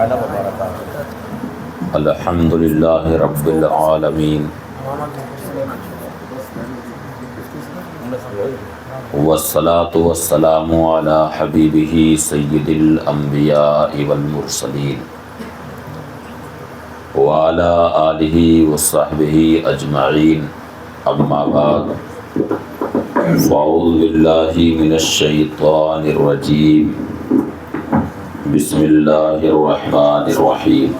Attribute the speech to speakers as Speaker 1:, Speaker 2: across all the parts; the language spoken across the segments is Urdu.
Speaker 1: تعالی وبرکاتہ۔
Speaker 2: الحمد للہ رب العالمین والصلاة والسلام علی حبیبہ سید الانبیاء والمرسلین وعلی آلہ وصحبہ اجمعین، اما بعد فاعوذ باللہ من الشیطان الرجیم، بسم اللہ الرحمن الرحیم۔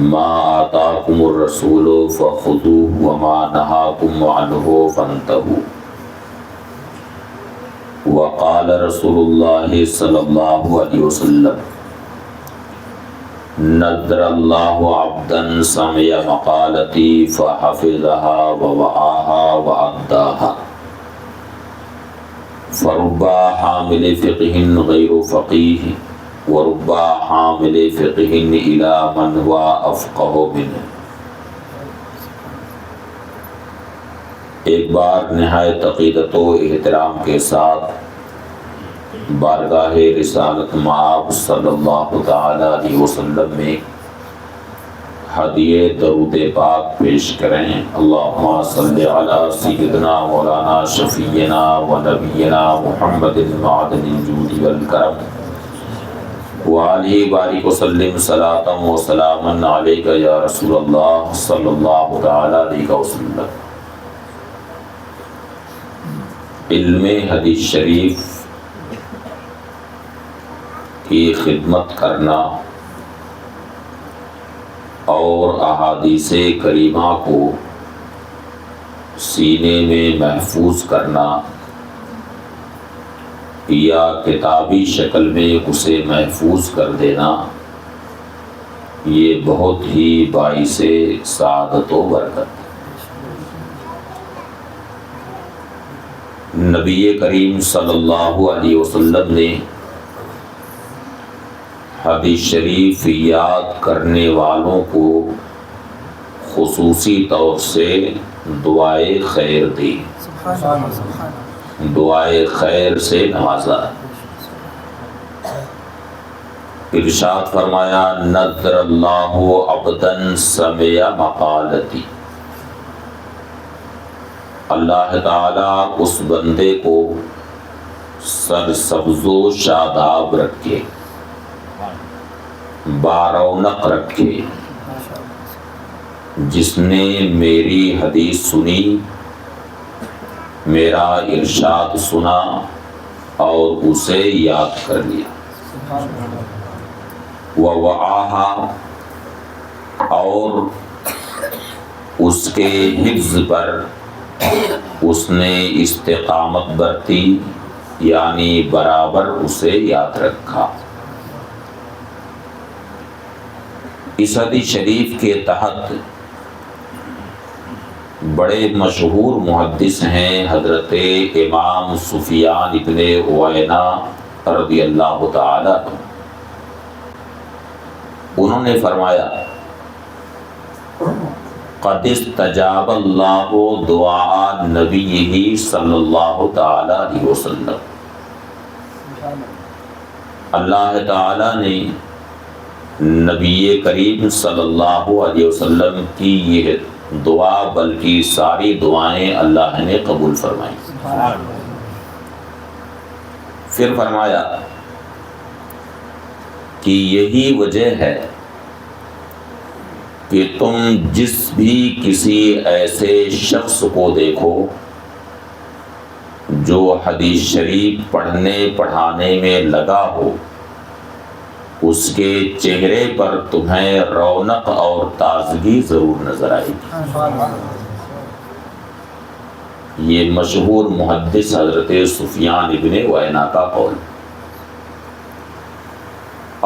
Speaker 2: ما آتاکم الرسول فخذوه وما نهاکم عنہ فانتہوا۔ وقال رسول اللہ صلی اللہ علیہ وسلم: نذر اللہ عبدا سمع مقالتی فحفظها ووعاها وأداها، فرب حامل فقہ غیر فقیہ ورب حامل فقہ الی من هو افقہ منہ۔ ایک بار نہایت عقیدت و احترام کے ساتھ بارگاہ رسالت مآب صلی اللہ تعالی علیہ وسلم میں ہدیہ درود پاک پیش کریں۔ اللہم صلی علی سیدنا مولانا شفیعنا و نبینا محمد معدن الجود والکرم وآلہ بارک وسلم صلاۃ و سلاما علیک یا رسول اللہ صلی اللہ تعالی علیہ وسلم۔ علم حدیث شریف کی خدمت کرنا اور احادیث کریمہ کو سینے میں محفوظ کرنا یا کتابی شکل میں اسے محفوظ کر دینا، یہ بہت ہی باعث سعادت و برکت۔ نبی کریم صلی اللہ علیہ وسلم نے حدیث شریف یاد کرنے والوں کو خصوصی طور سے دعائے خیر دی، دعائے خیر سے نوازا۔ ارشاد فرمایا: نذر اللہ عبدا سمع مقالتی، اللہ تعالیٰ اس بندے کو سرسبز و شاداب رکھے، بارونق رکھے، جس نے میری حدیث سنی، میرا ارشاد سنا اور اسے یاد کر لیا۔ ووعاها، اور اس کے حفظ پر اس نے استقامت برتی، یعنی برابر اسے یاد رکھا۔ اس حدیث شریف کے تحت بڑے مشہور محدث ہیں حضرت امام سفیان ابن عیینہ رضی اللہ تعالی عنہ۔ انہوں نے فرمایا: قد استجاب اللہ دعاء نبیہ صلی اللہ تعالی علیہ وسلم، اللہ تعالی نے نبی کریم صلی اللہ علیہ وسلم کی یہ دعا بلکہ ساری دعائیں اللہ نے قبول فرمائی۔ پھر فرمایا کہ یہی وجہ ہے کہ تم جس بھی کسی ایسے شخص کو دیکھو جو حدیث شریف پڑھنے پڑھانے میں لگا ہو، اس کے چہرے پر تمہیں رونق اور تازگی ضرور نظر آئے گی۔ یہ مشہور محدث حضرت سفیان ابن عیینہ کا قول۔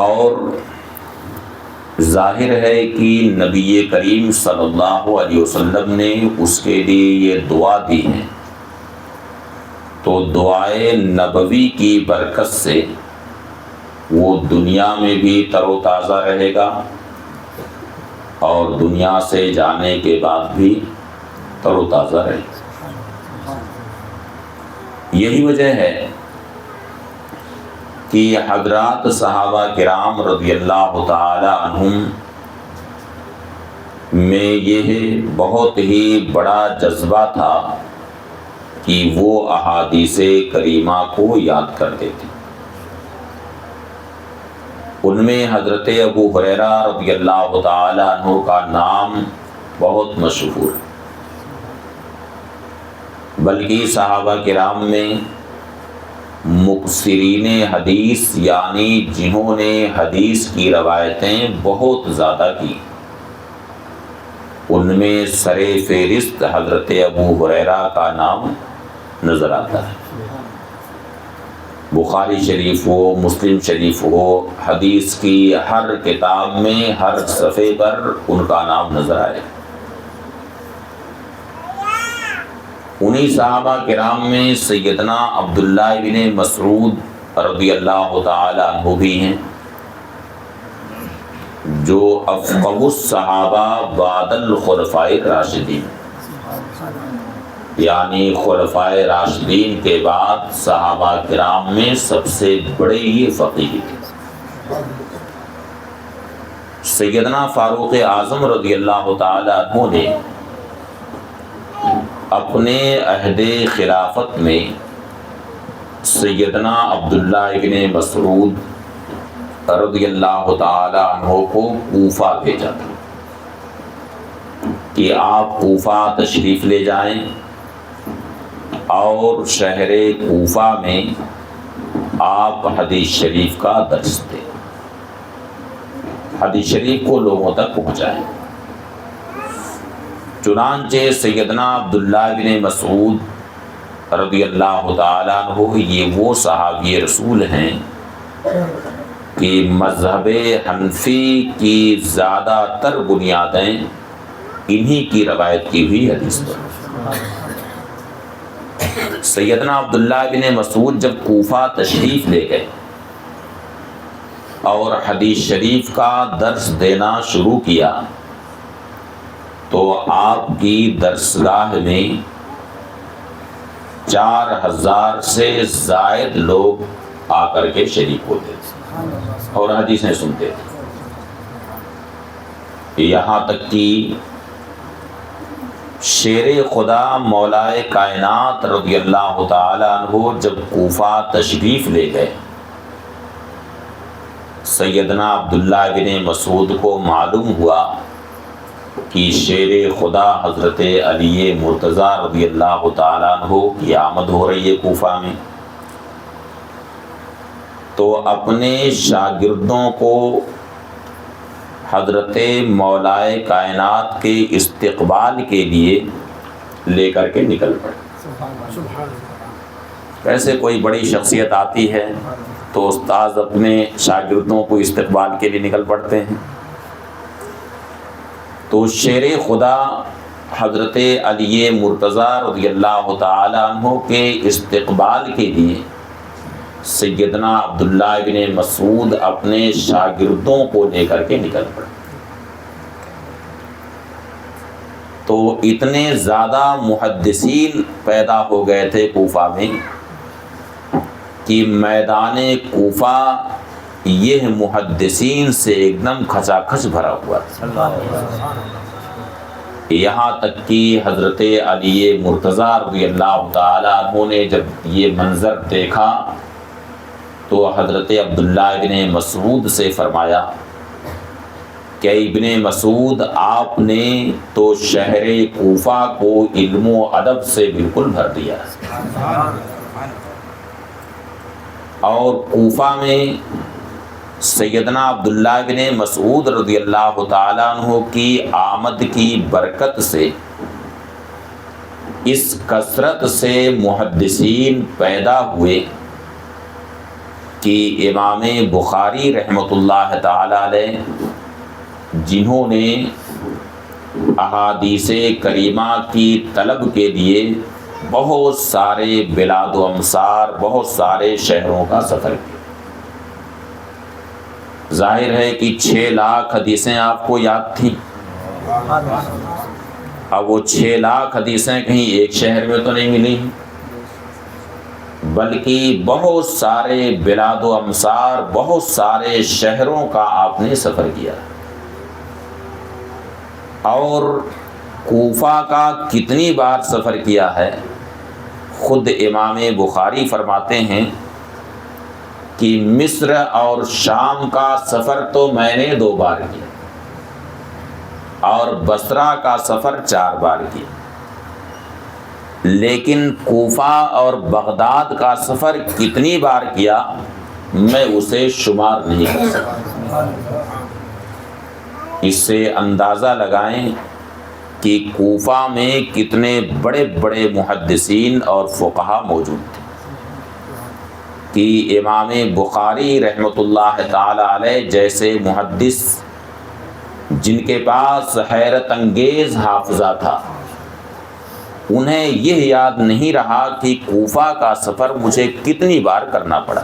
Speaker 2: اور ظاہر ہے کہ نبی کریم صلی اللہ علیہ وسلم نے اس کے لیے یہ دعا دی ہے، تو دعائے نبوی کی برکت سے وہ دنیا میں بھی تر و تازہ رہے گا اور دنیا سے جانے کے بعد بھی تر و تازہ رہے گا۔ یہی وجہ ہے کہ حضرات صحابہ کرام رضی اللہ تعالی عنہم میں یہ بہت ہی بڑا جذبہ تھا کہ وہ احادیث کریمہ کو یاد کرتے تھے۔ ان میں حضرت ابو ہریرہ رضی اللہ تعالی عنہ کا نام بہت مشہور ہے، بلکہ صحابہ کرام میں مکثرین حدیث یعنی جنہوں نے حدیث کی روایتیں بہت زیادہ کی، ان میں سر فہرست حضرت ابو ہریرہ کا نام نظر آتا ہے۔ بخاری شریف ہو، مسلم شریف ہو، حدیث کی ہر کتاب میں ہر صفحے پر ان کا نام نظر آئے۔ انہی صحابہ کرام میں سیدنا عبداللہ بن مسعود رضی اللہ تعالی عنہ بھی ہیں، جو افقہ الصحابہ بعد الخلفاء الراشدین، یعنی خلفائے راشدین کے بعد صحابہ کرام میں سب سے بڑے یہ فقیہ تھے۔ سیدنا فاروق اعظم رضی اللہ تعالی عنہ نے اپنے عہد خلافت میں سیدنا عبداللہ ابن مسعود رضی اللہ تعالی عنہ کو کوفہ بھیجا تھا کہ آپ کوفہ تشریف لے جائیں اور شہر کوفہ میں آپ حدیث شریف کا درس دیں، حدیث شریف کو لوگوں تک پہنچائیں۔ چنانچہ سیدنا عبداللہ بن مسعود رضی اللہ تعالی عنہ یہ وہ صحابی رسول ہیں کہ مذہب حنفی کی زیادہ تر بنیادیں انہی کی روایت کی ہوئی حدیث پر۔ سیدنا عبداللہ بن مسعود جب کوفہ تشریف لے گئے اور حدیث شریف کا درس دینا شروع کیا تو آپ کی درسگاہ میں 4000 سے زائد لوگ آ کر کے شریک ہوتے تھے اور حدیثیں سنتے تھے، یہاں تک کہ شیر خدا مولائے کائنات رضی اللہ تعالی عنہ جب کوفہ تشریف لے گئے، سیدنا عبداللہ بن مسعود کو معلوم ہوا کہ شیر خدا حضرت علی مرتضیٰ رضی اللہ تعالیٰ عنہ کی آمد ہو رہی ہے کوفہ میں، تو اپنے شاگردوں کو حضرت مولائے کائنات کے استقبال کے لیے لے کر کے نکل پڑے۔ ایسے کوئی بڑی شخصیت آتی ہے تو استاذ اپنے شاگردوں کو استقبال کے لیے نکل پڑتے ہیں، تو شیر خدا حضرت علی مرتضیٰ رضی اللہ تعالی عنہ کے استقبال کے لیے سیدنا عبداللہ بن مسعود اپنے شاگردوں کو لے کر کے نکل پڑے۔ تو اتنے زیادہ محدثین پیدا ہو گئے تھے کوفہ میں کہ میدان کوفہ یہ محدثین سے ایک دم کھچا کھچ بھرا ہوا تھا، یہاں تک کہ حضرت علی مرتضیٰ رضی اللہ تعالی عنہ نے جب یہ منظر دیکھا تو حضرت عبداللہ بن مسعود سے فرمایا کہ ابن مسعود آپ نے تو شہر کوفہ کو علم و ادب سے بالکل بھر دیا، اور کوفہ میں سیدنا عبداللہ بن مسعود رضی اللہ تعالیٰ عنہ کی آمد کی برکت سے اس کثرت سے محدثین پیدا ہوئے کہ امام بخاری رحمۃ اللہ تعالی علیہ جنہوں نے احادیث کریمہ کی طلب کے لیے بہت سارے بلاد و امصار، بہت سارے شہروں کا سفر کیا، ظاہر ہے کہ 6 لاکھ حدیثیں آپ کو یاد تھیں، اب وہ 6 لاکھ حدیثیں کہیں ایک شہر میں تو نہیں ملی، بلکہ بہت سارے بلاد و امصار، بہت سارے شہروں کا آپ نے سفر کیا، اور کوفہ کا کتنی بار سفر کیا ہے خود امام بخاری فرماتے ہیں کہ مصر اور شام کا سفر تو میں نے 2 بار کیا، اور بصرہ کا سفر 4 بار کیا، لیکن کوفہ اور بغداد کا سفر کتنی بار کیا میں اسے شمار نہیں کر سکتا۔ اس سے اندازہ لگائیں کہ کوفہ میں کتنے بڑے بڑے محدثین اور فقہا موجود تھے کہ امام بخاری رحمۃ اللہ تعالی علیہ جیسے محدث جن کے پاس حیرت انگیز حافظہ تھا، انہیں یہ یاد نہیں رہا کہ کوفہ کا سفر مجھے کتنی بار کرنا پڑا،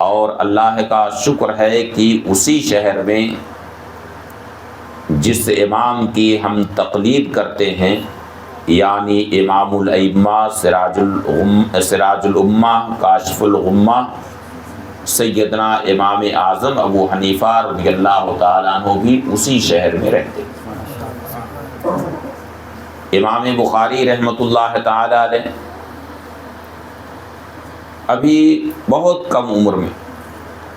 Speaker 2: اور اللہ کا شکر ہے کہ اسی شہر میں جس امام کی ہم تقلید کرتے ہیں، یعنی امام الائمہ سراج الامہ کاشف الغمہ سیدنا امام اعظم ابو حنیفہ رضی اللہ تعالیٰ عنہ بھی اسی شہر میں رہتے۔ امام بخاری رحمۃ اللہ تعالی علیہ ابھی بہت کم عمر میں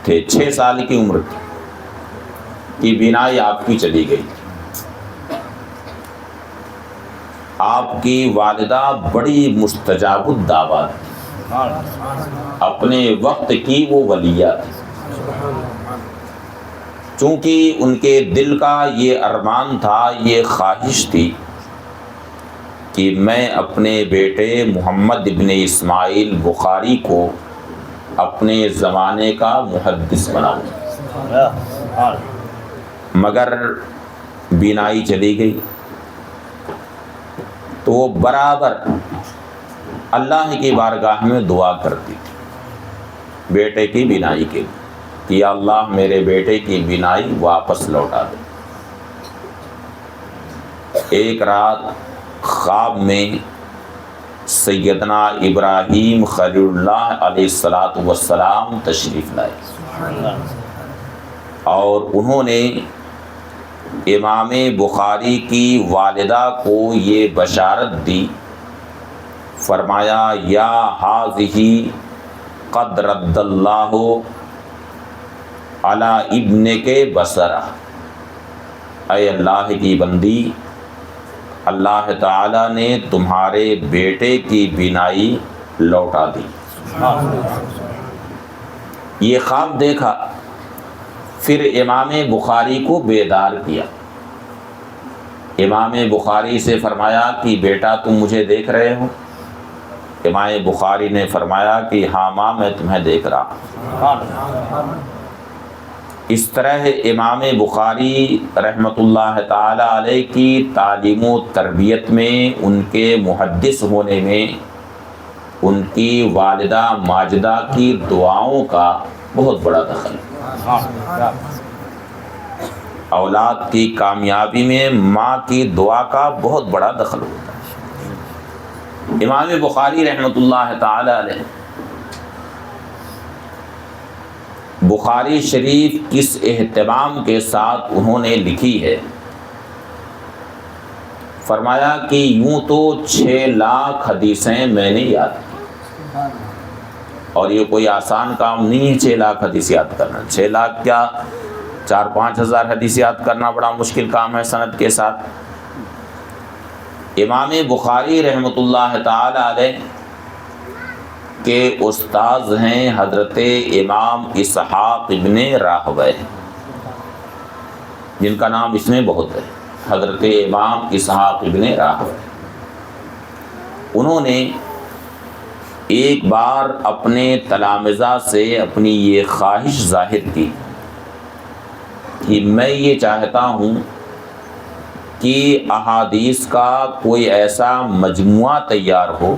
Speaker 2: تھے، 6 سال کی عمر تھی کہ بینائی آپ کی چلی گئی۔ آپ کی والدہ بڑی مستجاب الدعوات تھی، اپنے وقت کی وہ ولیہ تھی، چونکہ ان کے دل کا یہ ارمان تھا، یہ خواہش تھی کہ میں اپنے بیٹے محمد ابن اسماعیل بخاری کو اپنے زمانے کا محدث بناؤں، مگر بینائی چلی گئی تو وہ برابر اللہ کی بارگاہ میں دعا کرتی تھی بیٹے کی بینائی کے لیے کہ یا اللہ میرے بیٹے کی بینائی واپس لوٹا دے۔ ایک رات خواب میں سیدنا ابراہیم خلیل اللہ علیہ السلام تشریف لائے، اور انہوں نے امام بخاری کی والدہ کو یہ بشارت دی، فرمایا یا ہاذہ قد رد اللہ علی ابنک بصرہ، اے اللہ کی بندی، اللہ تعالیٰ نے تمہارے بیٹے کی بینائی لوٹا دی۔ یہ خواب دیکھا، پھر امام بخاری کو بیدار کیا، امام بخاری سے فرمایا کہ بیٹا تم مجھے دیکھ رہے ہو؟ امام بخاری نے فرمایا کہ ہاں ماں میں تمہیں دیکھ رہا۔ اس طرح امام بخاری رحمۃ اللہ تعالی علیہ کی تعلیم و تربیت میں، ان کے محدث ہونے میں ان کی والدہ ماجدہ کی دعاؤں کا بہت بڑا دخل ہے۔ اولاد کی کامیابی میں ماں کی دعا کا بہت بڑا دخل ہوتا ہے۔ امام بخاری رحمۃ اللہ تعالی علیہ بخاری شریف کس اہتمام کے ساتھ انہوں نے لکھی ہے، فرمایا کہ یوں تو 6 لاکھ حدیثیں میں نے یاد کی، اور یہ کوئی آسان کام نہیں ہے 6 لاکھ حدیث یاد کرنا۔ 6 لاکھ کیا 4-5 ہزار حدیث یاد کرنا بڑا مشکل کام ہے سند کے ساتھ۔ امام بخاری رحمۃ اللہ تعالی علیہ کے استاذ ہیں حضرت امام اسحاق ابن راہویہ، جن کا نام اس میں بہت ہے، حضرت امام اسحاق ابن راہویہ۔ انہوں نے ایک بار اپنے تلامذہ سے اپنی یہ خواہش ظاہر کی کہ میں یہ چاہتا ہوں کہ احادیث کا کوئی ایسا مجموعہ تیار ہو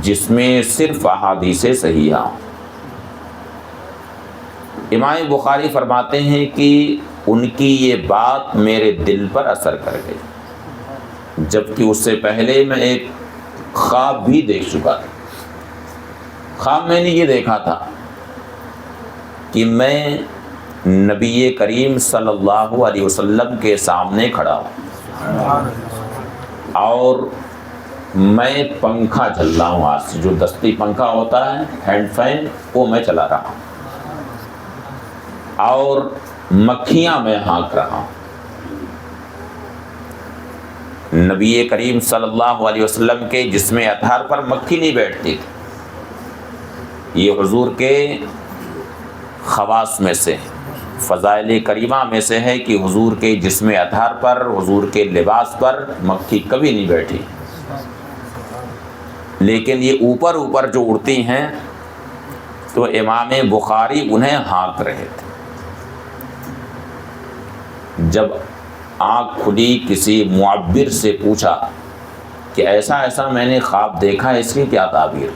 Speaker 2: جس میں صرف احادیث صحیحہ ہوں۔ امام بخاری فرماتے ہیں کہ ان کی یہ بات میرے دل پر اثر کر گئی، جبکہ اس سے پہلے میں ایک خواب بھی دیکھ چکا تھا خواب میں نے یہ دیکھا تھا کہ میں نبی کریم صلی اللہ علیہ وسلم کے سامنے کھڑا ہوں اور میں پنکھا چل رہا ہوں، ہاتھ سے جو دستی پنکھا ہوتا ہے ہینڈ فین، وہ میں چلا رہا ہوں اور مکھیاں میں ہانک رہا ہوں۔ نبی کریم صلی اللہ علیہ وسلم کے جسم اطہر پر مکھی نہیں بیٹھتی تھی۔ یہ حضور کے خواص میں سے، فضائل کریمہ میں سے ہے کہ حضور کے جسم اطہر پر، حضور کے لباس پر مکھی کبھی نہیں بیٹھی، لیکن یہ اوپر اوپر جو اڑتی ہیں تو امام بخاری انہیں ہانک رہے تھے۔ جب آنکھ کھلی کسی معبر سے پوچھا کہ ایسا ایسا میں نے خواب دیکھا ہے، اس کی کیا تعبیر؟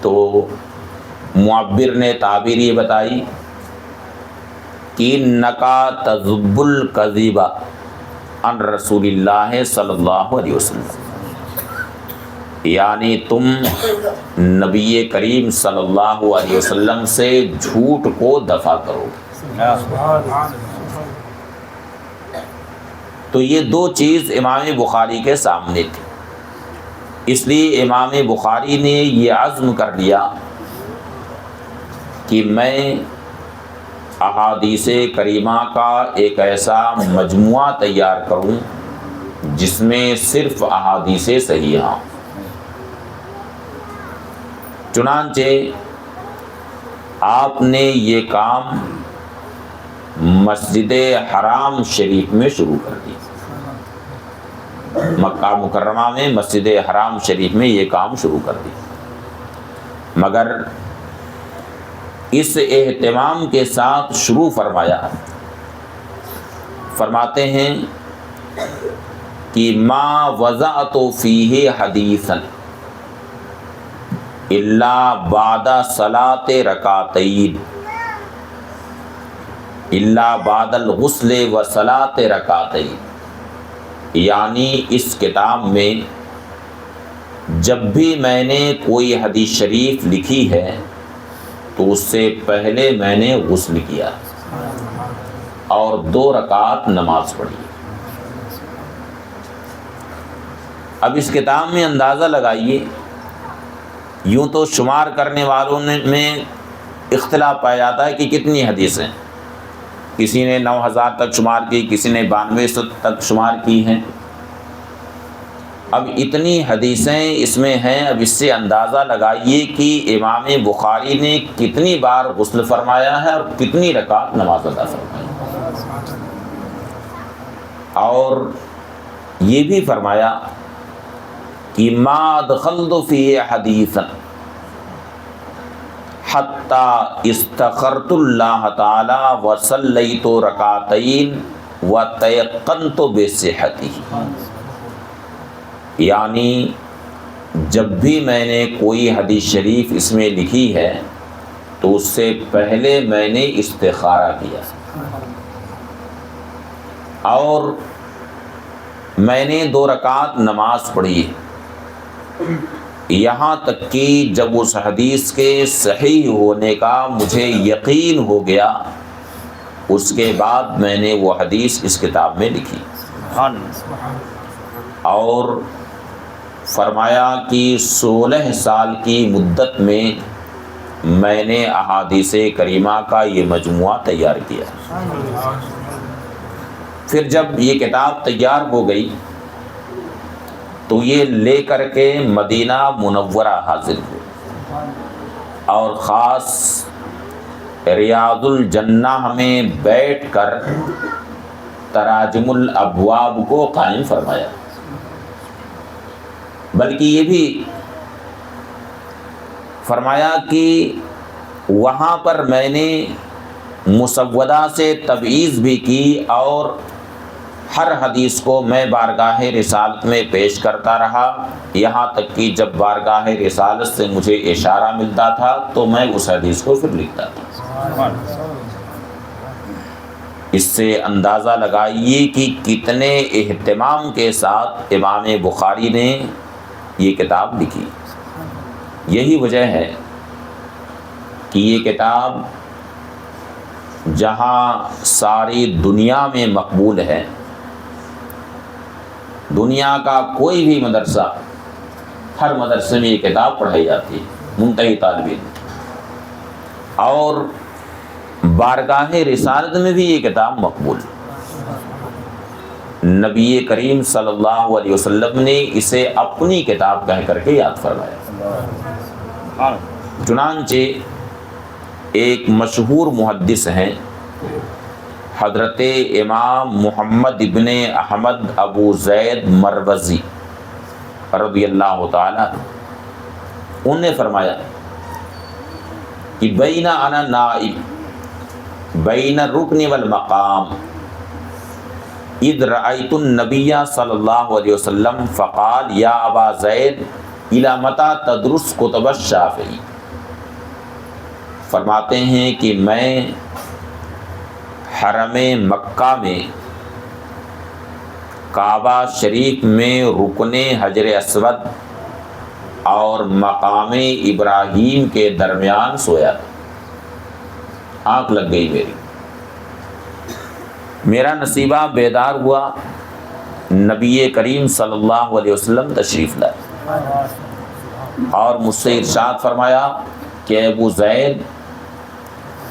Speaker 2: تو معبر نے تعبیر یہ بتائی کہ نکا تذب الکذب عن رسول اللہ صلی اللہ علیہ وسلم، یعنی تم نبی کریم صلی اللہ علیہ وسلم سے جھوٹ کو دفع کرو۔ تو یہ دو چیز امام بخاری کے سامنے تھی، اس لیے امام بخاری نے یہ عزم کر لیا کہ میں احادیث کریمہ کا ایک ایسا مجموعہ تیار کروں جس میں صرف احادیث صحیحہ۔ چنانچہ آپ نے یہ کام مسجد حرام شریف میں شروع کر دی، مکہ مکرمہ میں مسجد حرام شریف میں یہ کام شروع کر دی، مگر اس اہتمام کے ساتھ شروع فرمایا۔ فرماتے ہیں کہ ما وضعت فیہ حدیثا الا بعد صلاۃ رکعتین الا بعد الغسل و صلاۃ رکعتین، یعنی اس کتاب میں جب بھی میں نے کوئی حدیث شریف لکھی ہے تو اس سے پہلے میں نے غسل کیا اور 2 رکعت نماز پڑھی۔ اب اس کتاب میں اندازہ لگائیے، یوں تو شمار کرنے والوں میں اختلاف پایا جاتا ہے کہ کتنی حدیثیں، کسی نے 9000 تک شمار کی، کسی نے 9200 تک شمار کی ہیں۔ اب اتنی حدیثیں اس میں ہیں، اب اس سے اندازہ لگائیے کہ امام بخاری نے کتنی بار غسل فرمایا ہے اور کتنی رکعت نماز ادا فرمائی، اور یہ بھی فرمایا کہ ما ادخلت فی حدیثا حتی استخرت اللہ تعالی وصلیت رکعتین وتیقنت بصحتہ، یعنی جب بھی میں نے کوئی حدیث شریف اس میں لکھی ہے تو اس سے پہلے میں نے استخارہ کیا اور میں نے 2 رکعت نماز پڑھی، یہاں تک کہ جب اس حدیث کے صحیح ہونے کا مجھے یقین ہو گیا، اس کے بعد میں نے وہ حدیث اس کتاب میں لکھی۔ اور فرمایا کہ 16 سال کی مدت میں میں نے احادیث کریمہ کا یہ مجموعہ تیار کیا۔ پھر جب یہ کتاب تیار ہو گئی تو یہ لے کر کے مدینہ منورہ حاضر ہوئے اور خاص ریاض الجنہ میں بیٹھ کر تراجم الابواب کو قائم فرمایا، بلکہ یہ بھی فرمایا کہ وہاں پر میں نے مسودہ سے تبعیض بھی کی اور ہر حدیث کو میں بارگاہ رسالت میں پیش کرتا رہا، یہاں تک کہ جب بارگاہ رسالت سے مجھے اشارہ ملتا تھا تو میں اس حدیث کو پھر لکھتا تھا۔ اس سے اندازہ لگائیے کہ کتنے اہتمام کے ساتھ امام بخاری نے یہ کتاب لکھی۔ یہی وجہ ہے کہ یہ کتاب جہاں ساری دنیا میں مقبول ہے، دنیا کا کوئی بھی مدرسہ، ہر مدرسے میں یہ کتاب پڑھائی جاتی ہے، منتہی طالب علم، اور بارگاہ رسالت میں بھی یہ کتاب مقبول۔ نبی کریم صلی اللہ علیہ وسلم نے اسے اپنی کتاب کہہ کر کے یاد فرمایا۔ چنانچہ ایک مشہور محدث ہیں حضرت امام محمد ابن احمد ابو زید مروزی رضی اللہ تعالیٰ، انہوں نے فرمایا کہ بین انا نائم بین الرکن والمقام اذ رأیت النبی صلی اللہ علیہ وسلم فقال یا ابا زید الی متی تدرس کتب الشافعی۔ فرماتے ہیں کہ میں حرم مکہ میں کعبہ شریف میں رکن حجر اسود اور مقام ابراہیم کے درمیان سویا تھا، آنکھ لگ گئی میری، میرا نصیبہ بیدار ہوا، نبی کریم صلی اللہ علیہ وسلم تشریف لائے اور مجھ سے ارشاد فرمایا کہ ابو زید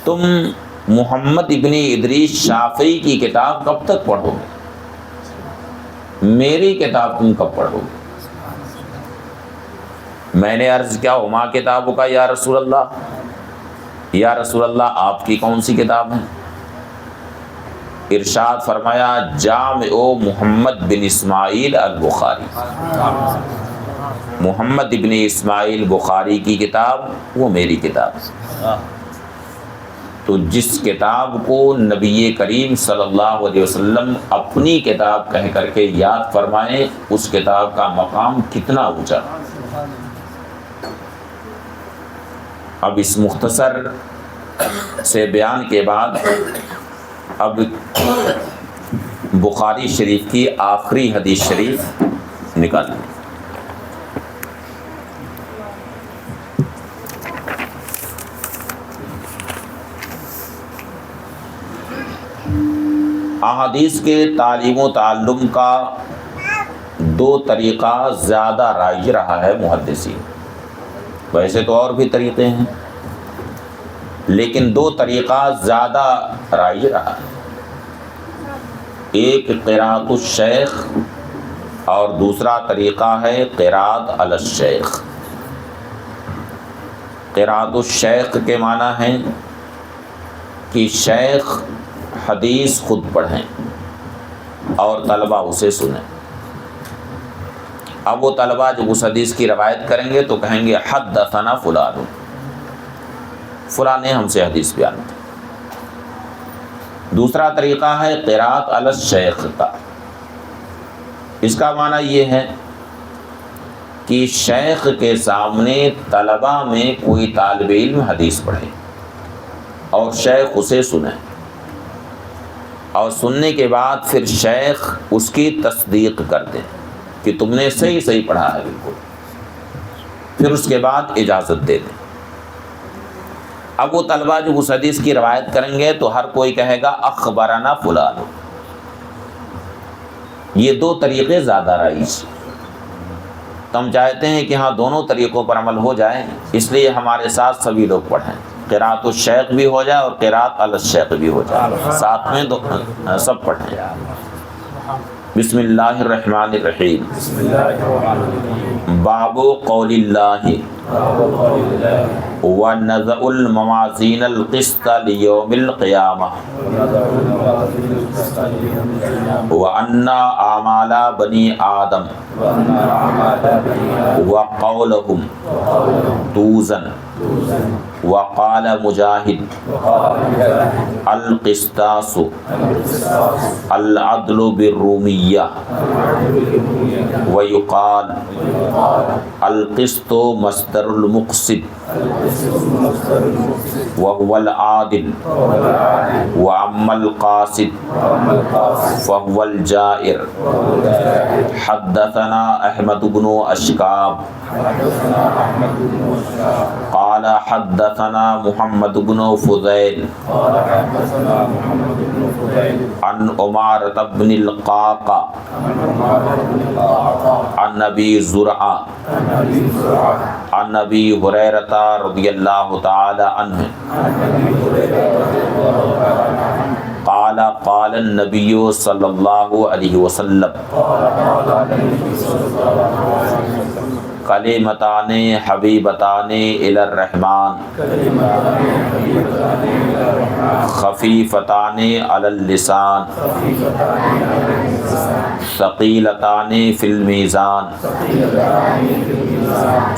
Speaker 2: تم محمد ابن ادریس شافعی کی کتاب کب تک پڑھو گے؟ میری کتاب تم کب پڑھو گے؟ میں نے عرض کیا وما کتابوں کا یا رسول اللہ، یا رسول اللہ آپ کی کون سی کتاب ہے؟ ارشاد فرمایا جامع محمد بن اسماعیل البخاری، محمد ابن اسماعیل بخاری کی کتاب وہ میری کتاب ہے۔ تو جس کتاب کو نبی کریم صلی اللہ علیہ وسلم اپنی کتاب کہہ کر کے یاد فرمائیں، اس کتاب کا مقام کتنا اونچا۔ اب اس مختصر سے بیان کے بعد اب بخاری شریف کی آخری حدیث شریف نکالیں۔ احادیث کے تعلیم و تعلم کا دو طریقہ زیادہ رائج رہا ہے محدثین، ویسے تو اور بھی طریقے ہیں لیکن دو طریقہ زیادہ رائج رہا ہے، ایک قراءۃ الشیخ اور دوسرا طریقہ ہے قراءۃ علی الشیخ۔ قراءۃ الشیخ کے معنی ہیں کہ شیخ حدیث خود پڑھیں اور طلبہ اسے سنیں۔ اب وہ طلبہ جب اس حدیث کی روایت کریں گے تو کہیں گے حدثنا فلان، فلاں نے ہم سے حدیث بیان کی۔ دوسرا طریقہ ہے قراءۃ علی الشیخ کا، اس کا معنی یہ ہے کہ شیخ کے سامنے طلبہ میں کوئی طالب علم حدیث پڑھے اور شیخ اسے سنیں، اور سننے کے بعد پھر شیخ اس کی تصدیق کر دیں کہ تم نے صحیح پڑھا ہے بالکل، پھر اس کے بعد اجازت دے دیں۔ اب وہ طلبہ جو اس حدیث کی روایت کریں گے تو ہر کوئی کہے گا اخبرنا فلان۔ یہ دو طریقے زیادہ رائج، تو ہم چاہتے ہیں کہ ہاں دونوں طریقوں پر عمل ہو جائے، اس لیے ہمارے ساتھ سبھی لوگ پڑھیں، قراءۃ الشیخ بھی ہو جائے اور قراءۃ علی الشیخ بھی ہو جائے، ساتھ میں سب پڑھیں۔ بسم اللہ الرحمن الرحیم۔ باب قول اللہ ونضع الموازین القسط لیوم القیامہ وان اعمال بنی آدم وقولهم توزن وقال مجاہد القسطاس العدل بالرومیہ ویقال القسط مصدر المقسط وهو العادل وأما القاسط فهو الجائر. حدثنا احمد بن اشکاب قال حدثنا محمد بن فضيل عن عمارة بن القعقاع عن ابي زرعة عن ابي هريرة رضي الله تعالى عنه قال قال النبي صلى الله عليه وسلم کلمتان حبیبتان الی الرحمن خفیفتان علی اللسان ثقیلتان فی المیزان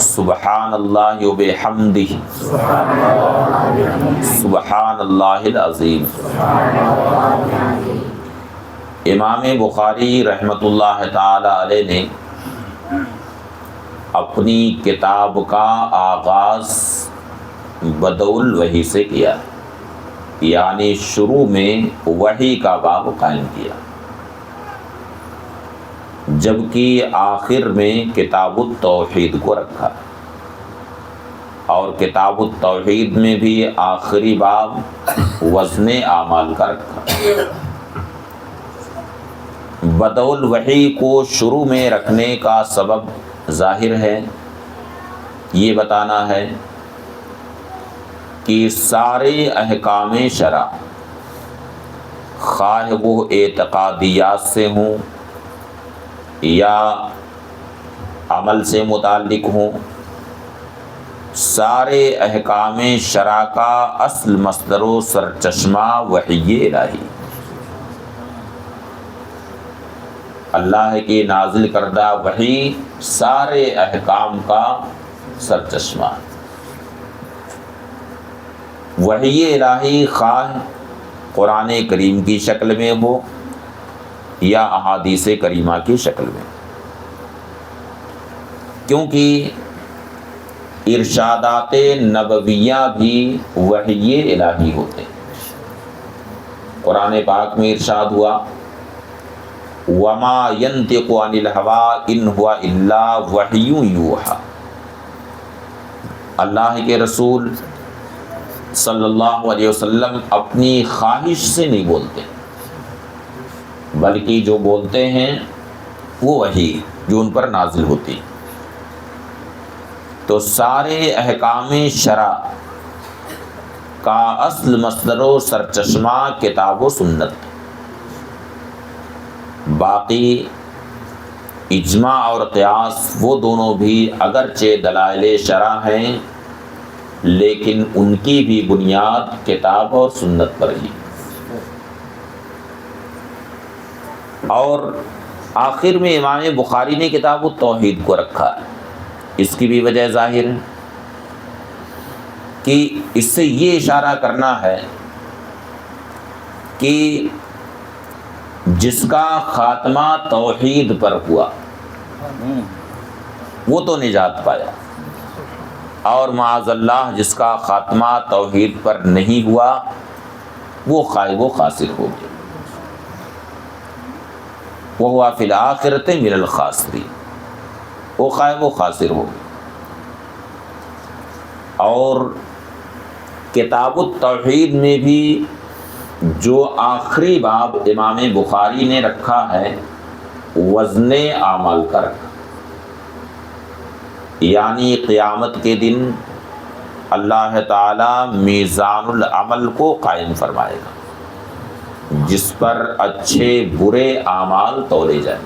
Speaker 2: سبحان اللہ وبحمدہ سبحان اللہ العظیم. امام بخاری رحمۃ اللہ تعالی علیہ نے اپنی کتاب کا آغاز بدء الوحی سے کیا، یعنی شروع میں وحی کا باب قائم کیا، جبکہ آخر میں کتاب التوحید کو رکھا، اور کتاب التوحید میں بھی آخری باب وزن اعمال کا رکھا. بدء الوحی کو شروع میں رکھنے کا سبب ظاہر ہے، یہ بتانا ہے کہ سارے احکام شرع، خواہ وہ اعتقادیات سے ہوں یا عمل سے متعلق ہوں، سارے احکام شرع کا اصل مصدر و سرچشمہ وحی الہی، اللہ کی نازل کردہ وحی سارے احکام کا سرچشمہ. وحی الہی خواہ قرآن کریم کی شکل میں ہو یا احادیث کریمہ کی شکل میں، کیونکہ ارشادات نبویہ بھی وحی الہی ہوتے ہیں. قرآن پاک میں ارشاد ہوا وما ينطق عن الهوى ان هو الا وحی یوحی. اللہ کے رسول صلی اللہ علیہ وسلم اپنی خواہش سے نہیں بولتے، بلکہ جو بولتے ہیں وہ وحی جو ان پر نازل ہوتی. تو سارے احکام شرع کا اصل مصدر و سرچشمہ کتاب و سنت. باقی اجماع اور قیاس وہ دونوں بھی اگرچہ دلائل شرع ہیں، لیکن ان کی بھی بنیاد کتاب اور سنت پر ہی. اور آخر میں امام بخاری نے کتاب التوحید کو رکھا ہے، اس کی بھی وجہ ظاہر ہے کہ اس سے یہ اشارہ کرنا ہے کہ جس کا خاتمہ توحید پر ہوا وہ تو نجات پایا، اور معاذ اللہ جس کا خاتمہ توحید پر نہیں ہوا وہ خائب و خاسر ہو گیا. وہو فی الآخرۃ من الخاسرین، وہ خائب و خاسر ہو گیا. اور کتاب التوحید میں بھی جو آخری باب امام بخاری نے رکھا ہے وزن اعمال کا رکھا، یعنی قیامت کے دن اللہ تعالی میزان العمل کو قائم فرمائے گا، جس پر اچھے برے اعمال تولے جائیں.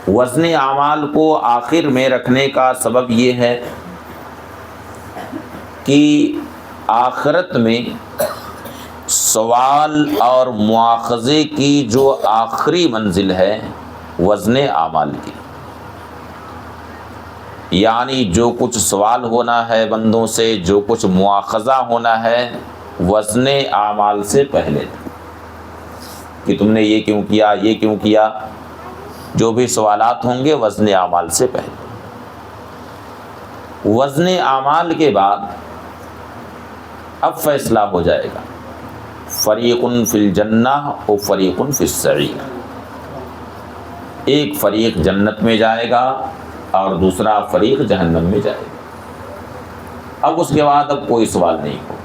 Speaker 2: وزن اعمال کو آخر میں رکھنے کا سبب یہ ہے کہ آخرت میں سوال اور مواخذے کی جو آخری منزل ہے وزن اعمال کی، یعنی جو کچھ سوال ہونا ہے بندوں سے، جو کچھ مواخذہ ہونا ہے، وزن اعمال سے پہلے، کہ تم نے یہ کیوں کیا، یہ کیوں کیا، جو بھی سوالات ہوں گے وزن اعمال سے پہلے۔ وزن اعمال کے بعد اب فیصلہ ہو جائے گا، فریق فی الجنہ و فریق فی السعیر، ایک فریق جنت میں جائے گا اور دوسرا فریق جہنم میں جائے گا۔ اب اس کے بعد اب کوئی سوال نہیں ہوگا،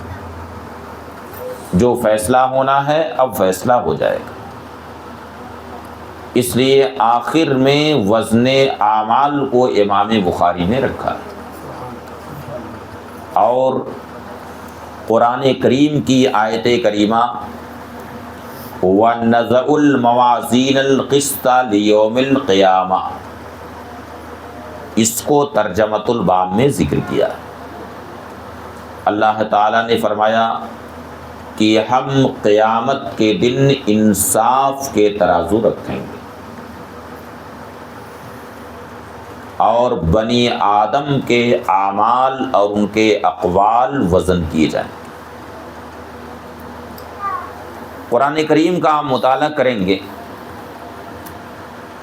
Speaker 2: جو فیصلہ ہونا ہے اب فیصلہ ہو جائے گا۔ اس لیے آخر میں وزن اعمال کو امام بخاری نے رکھا ہے، اور قرآن کریم کی آیت کریمہ وَنَضَعُ الْمَوَازِينَ الْقِسْطَ لِيَوْمِ الْقِيَامَةِ، اس کو ترجمۃ الباب میں ذکر کیا۔ اللہ تعالیٰ نے فرمایا کہ ہم قیامت کے دن انصاف کے ترازو رکھیں گے اور بنی آدم کے اعمال اور ان کے اقوال وزن کیے جائیں گے۔ قرآن کریم کا آپ مطالعہ کریں گے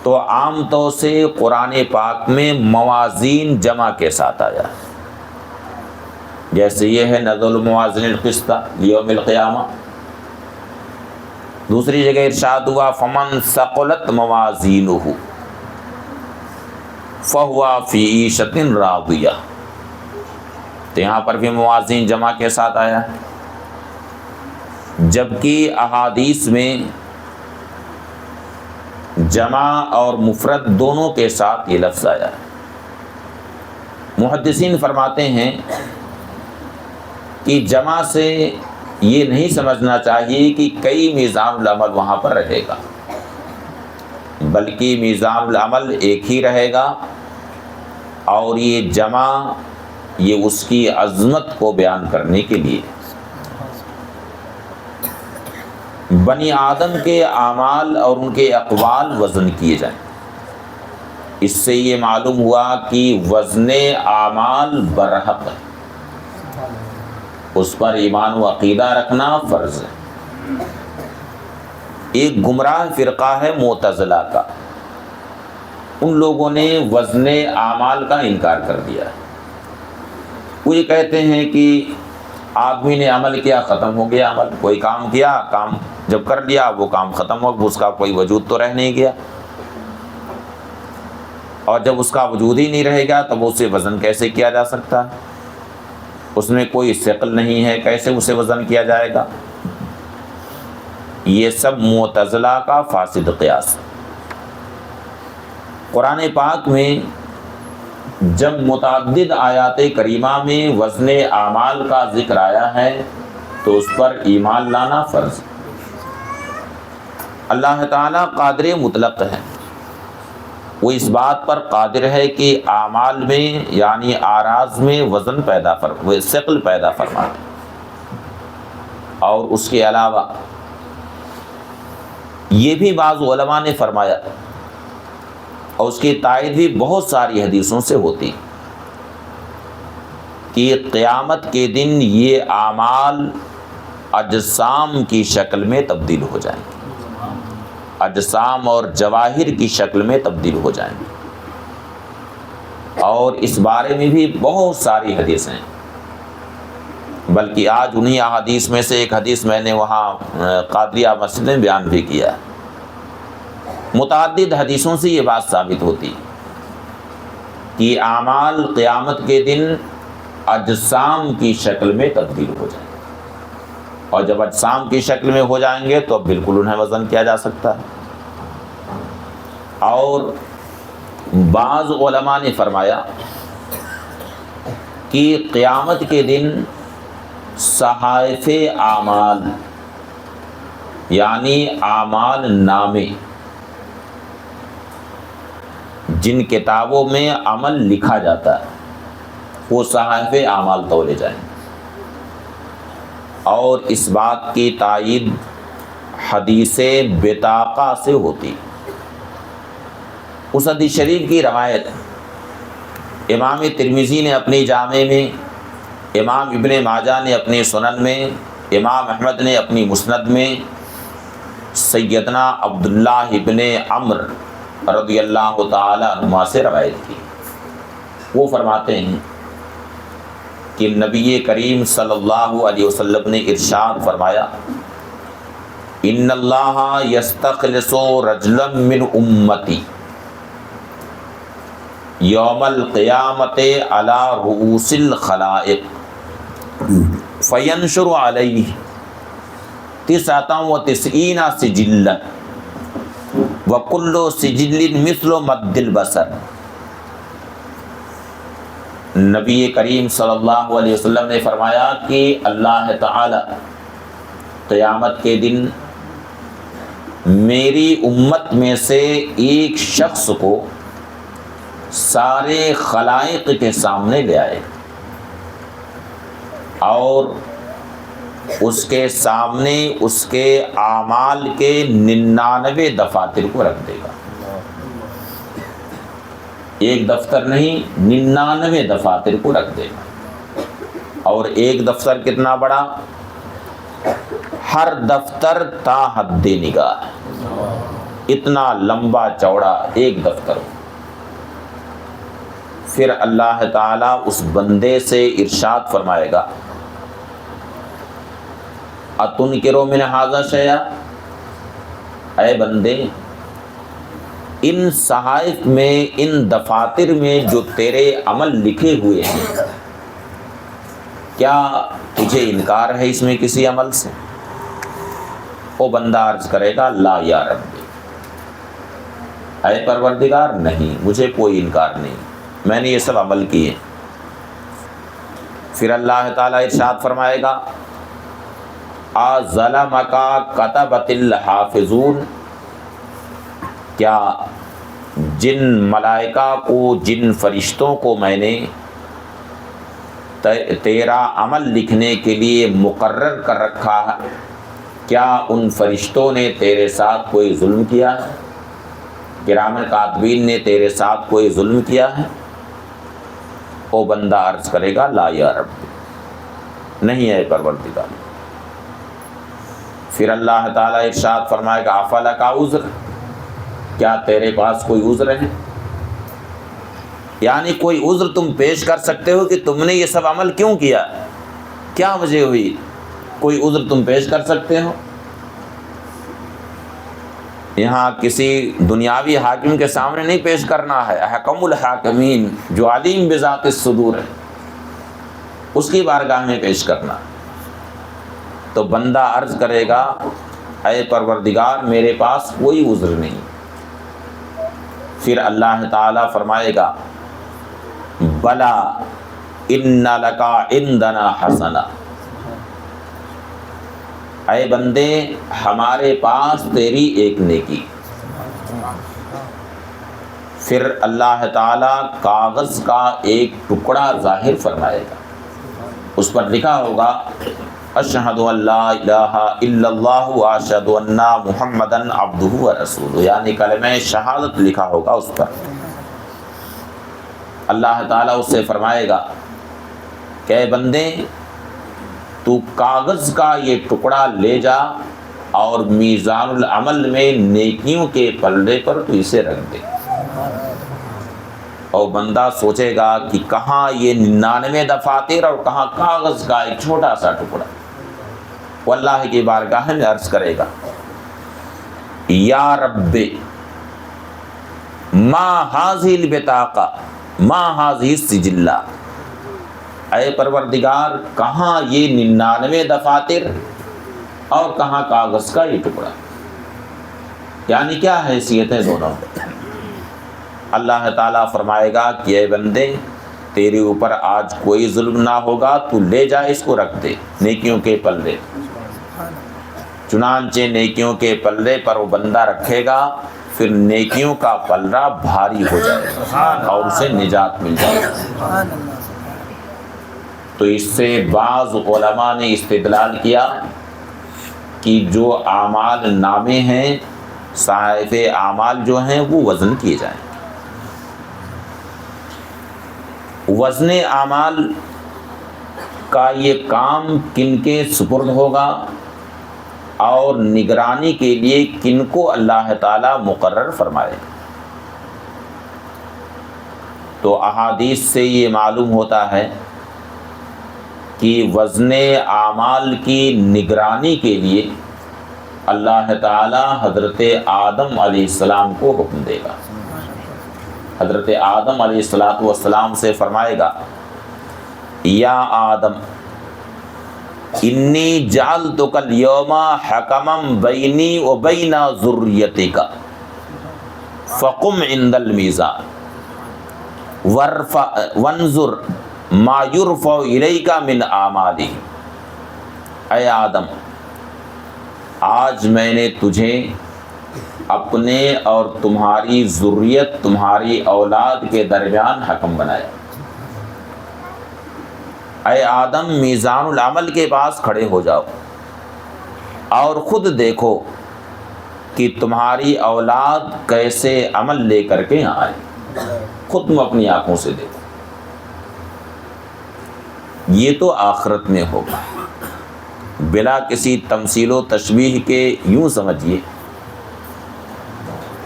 Speaker 2: تو عام طور سے قرآن پاک میں موازین جمع کے ساتھ آیا ہے، جیسے یہ ہے نضع الموازین القسط لیوم القیامہ۔ دوسری جگہ ارشاد ہوا فمن ثقلت موازینہ فہو فی عیشۃ راضیہ، تو یہاں پر بھی موازین جمع کے ساتھ آیا ہے، جبکہ احادیث میں جمع اور مفرد دونوں کے ساتھ یہ لفظ آیا ہے۔ محدثین فرماتے ہیں کہ جمع سے یہ نہیں سمجھنا چاہیے کہ کئی میزان العمل وہاں پر رہے گا، بلکہ میزان العمل ایک ہی رہے گا، اور یہ جمع یہ اس کی عظمت کو بیان کرنے کے لیے بنی آدم کے اعمال اور ان کے اقوال وزن کیے جائیں۔ اس سے یہ معلوم ہوا کہ وزن اعمال برحق ہے، اس پر ایمان و عقیدہ رکھنا فرض ہے۔ ایک گمراہ فرقہ ہے معتزلہ کا، ان لوگوں نے وزن اعمال کا انکار کر دیا ہے۔ وہ یہ کہتے ہیں کہ آدمی نے عمل کیا ختم ہو گیا، عمل کوئی کام کیا، کام جب کر لیا وہ کام ختم ہو، اس کا کوئی وجود تو رہ نہیں گیا، اور جب اس کا وجود ہی نہیں رہے گا تب اسے وزن کیسے کیا جا سکتا ہے؟ اس میں کوئی ثقل نہیں ہے، کیسے اسے وزن کیا جائے گا؟ یہ سب معتزلہ کا فاسد قیاس ہے۔ قرآن پاک میں جب متعدد آیات کریمہ میں وزن اعمال کا ذکر آیا ہے تو اس پر ایمان لانا فرض ہے۔ اللہ تعالیٰ قادر مطلق ہے، وہ اس بات پر قادر ہے کہ اعمال میں یعنی اعراض میں وزن ثقل پیدا فرمائے، اور اس کے علاوہ یہ بھی بعض علماء نے فرمایا، اور اس کی تائید بھی بہت ساری حدیثوں سے ہوتی، کہ قیامت کے دن یہ اعمال اجسام کی شکل میں تبدیل ہو جائیں گے، اجسام اور جواہر کی شکل میں تبدیل ہو جائیں گے، اور اس بارے میں بھی بہت ساری حدیثیں ہیں۔ بلکہ آج انہی احادیث میں سے ایک حدیث میں نے وہاں قادریہ مسجد میں بیان بھی کیا ہے۔ متعدد حدیثوں سے یہ بات ثابت ہوتی کہ اعمال قیامت کے دن اجسام کی شکل میں تبدیل ہو جائیں گے، اور جب اجسام کی شکل میں ہو جائیں گے تو اب بالکل انہیں وزن کیا جا سکتا ہے۔ اور بعض علماء نے فرمایا کہ قیامت کے دن صحائف اعمال یعنی اعمال نامے، جن کتابوں میں عمل لکھا جاتا ہے وہ صحائف اعمال تولے جائیں گے، اور اس بات کی تائید حدیث بطاقہ سے ہوتی۔ اس حدیث شریف کی روایت امام ترمذی نے اپنی جامع میں، امام ابن ماجہ نے اپنی سنن میں، امام احمد نے اپنی مسند میں سیدنا عبداللہ ابن عمرو رضی اللہ تعالی عنہما سے روایت کی۔ وہ فرماتے ہیں کہ نبی کریم صلی اللہ علیہ وسلم نے ارشاد فرمایا، ان اللہ یستخلص رجلا من امتی یوم القیامت علی رؤوس الخلائق فینشر علیہ 99 سجلا وکل سجل مثل مد البصر۔ نبی کریم صلی اللہ علیہ وسلم نے فرمایا کہ اللہ تعالی قیامت کے دن میری امت میں سے ایک شخص کو سارے خلائق کے سامنے لے آئے اور اس کے سامنے اس کے اعمال کے 99 دفاتر کو رکھ دے گا۔ ایک دفتر نہیں، 99 دفاتر کو رکھ دے گا۔ اور ایک دفتر کتنا بڑا؟ ہر دفتر تا حد نگاہ، اتنا لمبا چوڑا ایک دفتر ہو۔ پھر اللہ تعالیٰ اس بندے سے ارشاد فرمائے گا، اتنکروا من ھذا شیئا، اے بندے ان صحائف میں، ان دفاتر میں جو تیرے عمل لکھے ہوئے ہیں، کیا تجھے انکار ہے اس میں کسی عمل سے؟ وہ بندہ عرض کرے گا، لا یا رب، اے پروردگار نہیں، مجھے کوئی انکار نہیں، میں نے یہ سب عمل کیے۔ پھر اللہ تعالیٰ ارشاد فرمائے گا، اظلمک کتبۃ الحافظون، کیا جن ملائکہ کو، جن فرشتوں کو میں نے تیرا عمل لکھنے کے لیے مقرر کر رکھا ہے، کیا ان فرشتوں نے تیرے ساتھ کوئی ظلم کیا ہے؟ کرام کاتبین نے تیرے ساتھ کوئی ظلم کیا ہے؟ وہ بندہ عرض کرے گا، لا یا رب، نہیں ہے پروردگار۔ پھر اللہ تعالیٰ ارشاد فرمائے گا، افلک عذر، کیا تیرے پاس کوئی عذر ہے؟ یعنی کوئی عذر تم پیش کر سکتے ہو کہ تم نے یہ سب عمل کیوں کیا، کیا وجہ ہوئی؟ کوئی عذر تم پیش کر سکتے ہو؟ یہاں کسی دنیاوی حاکم کے سامنے نہیں پیش کرنا ہے، احکم الحاکمین جو علیم بذات الصدور ہے، اس کی بارگاہ میں پیش کرنا۔ تو بندہ عرض کرے گا، اے پروردگار میرے پاس کوئی عذر نہیں۔ پھر اللہ تعالیٰ فرمائے گا، بلا ان لک عندنا حسنہ، اے بندے ہمارے پاس تیری ایک نیکی۔ پھر اللہ تعالیٰ کاغذ کا ایک ٹکڑا ظاہر فرمائے گا، اس پر لکھا ہوگا، اشہد ان لا الہ الا اللہ واشہد ان محمدا عبدہ ورسولہ، یعنی کلمہ شہادت لکھا ہوگا اس پر۔ اللہ تعالیٰ اس سے فرمائے گا کہ اے بندے تو کاغذ کا یہ ٹکڑا لے جا اور میزان العمل میں نیکیوں کے پلڑے پر تو اسے رکھ دے۔ اور بندہ سوچے گا کہ کہاں یہ 99 دفاتر اور کہاں کاغذ کا ایک چھوٹا سا ٹکڑا۔ وہ اللہ کی بارگاہ میں عرض کرے گا، یا رب ما ھذہ البطاقہ ما ھذہ السجلہ، اے پروردگار کہاں یہ 99 دفاتر اور کہاں کاغذ کا یہ ٹکڑا؟ یعنی کیا حیثیت ہے دونوں؟ اللہ تعالیٰ فرمائے گا کہ اے بندے تیرے اوپر آج کوئی ظلم نہ ہوگا، تو لے جا اس کو رکھ دے نیکیوں کے پلڑے۔ چنانچہ نیکیوں کے پلڑے پر وہ بندہ رکھے گا، پھر نیکیوں کا پلڑا بھاری ہو جائے گا اور اسے نجات مل جائے گا۔ تو اس سے بعض علماء نے استدلال کیا کہ جو اعمال نامے ہیں، صحائف اعمال جو ہیں وہ وزن کیے جائیں۔ وزن اعمال کا یہ کام کن کے سپرد ہوگا اور نگرانی کے لیے کن کو اللہ تعالیٰ مقرر فرمائے؟ تو احادیث سے یہ معلوم ہوتا ہے کہ وزن اعمال کی نگرانی کے لیے اللہ تعالیٰ حضرت آدم علیہ السلام کو حکم دے گا۔ حضرت آدم علیہ السلام سے فرمائے گا یا آدم انی جعلتک اليوم حکما بینی و بین ذریتک فقم عند المیزان وانظر ما یرفع الیک من اعمالہ۔ اے آدم، آج میں نے تجھے اپنے اور تمہاری ذریت، تمہاری اولاد کے درمیان حکم بنایا۔ اے آدم، میزان العمل کے پاس کھڑے ہو جاؤ اور خود دیکھو کہ تمہاری اولاد کیسے عمل لے کر کے آئے، خود تم اپنی آنکھوں سے دیکھو۔ یہ تو آخرت میں ہوگا، بلا کسی تمثیل و تشبیہ کے یوں سمجھیے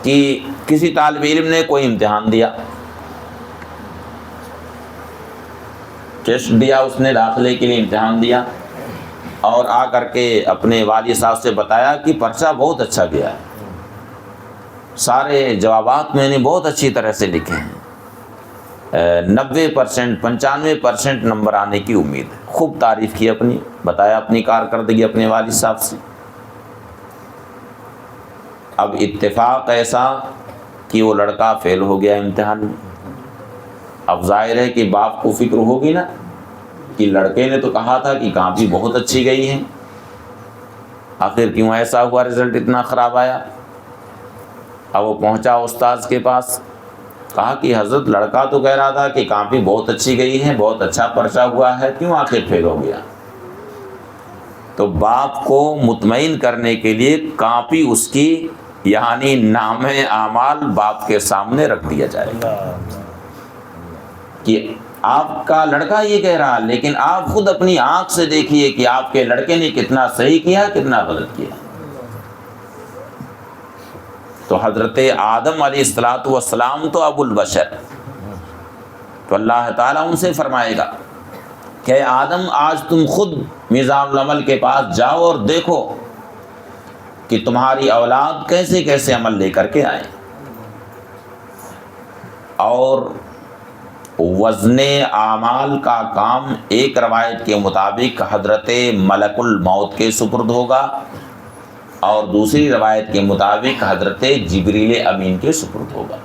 Speaker 2: کہ کسی طالب علم نے کوئی امتحان دیا، ٹیسٹ دیا، اس نے داخلے کے لیے امتحان دیا اور آ کر کے اپنے والد صاحب سے بتایا کہ پرچہ بہت اچھا گیا ہے، سارے جوابات میں نے بہت اچھی طرح سے لکھے ہیں، 90% 95% نمبر آنے کی امید ہے۔ خوب تعریف کی اپنی، بتایا اپنی کارکردگی اپنے والد صاحب سے۔ اب اتفاق ایسا کہ وہ لڑکا فیل ہو گیا امتحان میں۔ اب ظاہر ہے کہ باپ کو فکر ہوگی نا کہ لڑکے نے تو کہا تھا کہ کاپی بہت اچھی گئی ہے، آخر کیوں ایسا ہوا، رزلٹ اتنا خراب آیا۔ اب وہ پہنچا استاذ کے پاس، کہا کہ حضرت لڑکا تو کہہ رہا تھا کہ کاپی بہت اچھی گئی ہے، بہت اچھا پرچہ ہوا ہے، کیوں آخر فیل ہو گیا؟ تو باپ کو مطمئن کرنے کے لیے کاپی اس کی یعنی نام اعمال باپ کے سامنے رکھ دیا جائے گا کہ آپ کا لڑکا یہ کہہ رہا، لیکن آپ خود اپنی آنکھ سے دیکھیے کہ آپ کے لڑکے نے کتنا صحیح کیا، کتنا غلط کیا۔ تو حضرت آدم علیہ السلام تو ابو البشر، تو اللہ تعالیٰ ان سے فرمائے گا کہ اے آدم، آج تم خود میزان العمل کے پاس جاؤ اور دیکھو کہ تمہاری اولاد کیسے کیسے عمل لے کر کے آئیں۔ اور وزن اعمال کا کام ایک روایت کے مطابق حضرت ملک الموت کے سپرد ہوگا اور دوسری روایت کے مطابق حضرت جبریل امین کے سپرد ہوگا۔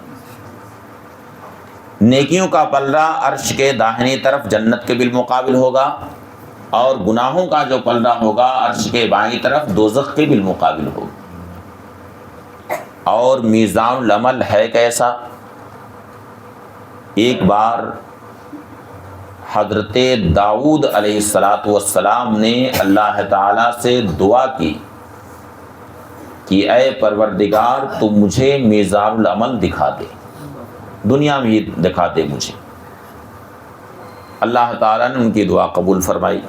Speaker 2: نیکیوں کا پلڑا عرش کے داہنی طرف جنت کے بالمقابل ہوگا اور گناہوں کا جو پلڑا ہوگا عرش کے بائیں طرف دوزخ کے بالمقابل ہوگا۔ اور میزان العمل ہے کیسا؟ ایک بار حضرت داؤد علیہ السلام نے اللہ تعالیٰ سے دعا کی کہ اے پروردگار تو مجھے میزان العمل دکھا دے، دنیا میں ہی دکھا دے مجھے۔ اللہ تعالیٰ نے ان کی دعا قبول فرمائی،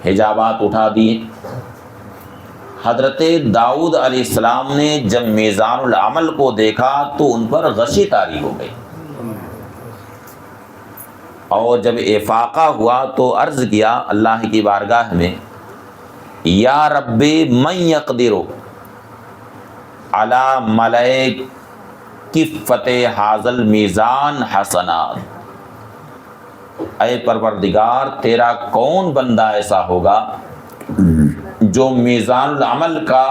Speaker 2: حجابات اٹھا دیے۔ حضرت داؤد علیہ السلام نے جب میزان العمل کو دیکھا تو ان پر غشی طاری ہو گئی، اور جب افاقہ ہوا تو عرض کیا اللہ کی بارگاہ میں، یا رب من یقدر علی ملئ کفۃ ھذا المیزان حسنات۔ اے پروردگار، تیرا کون بندہ ایسا ہوگا جو میزان العمل کا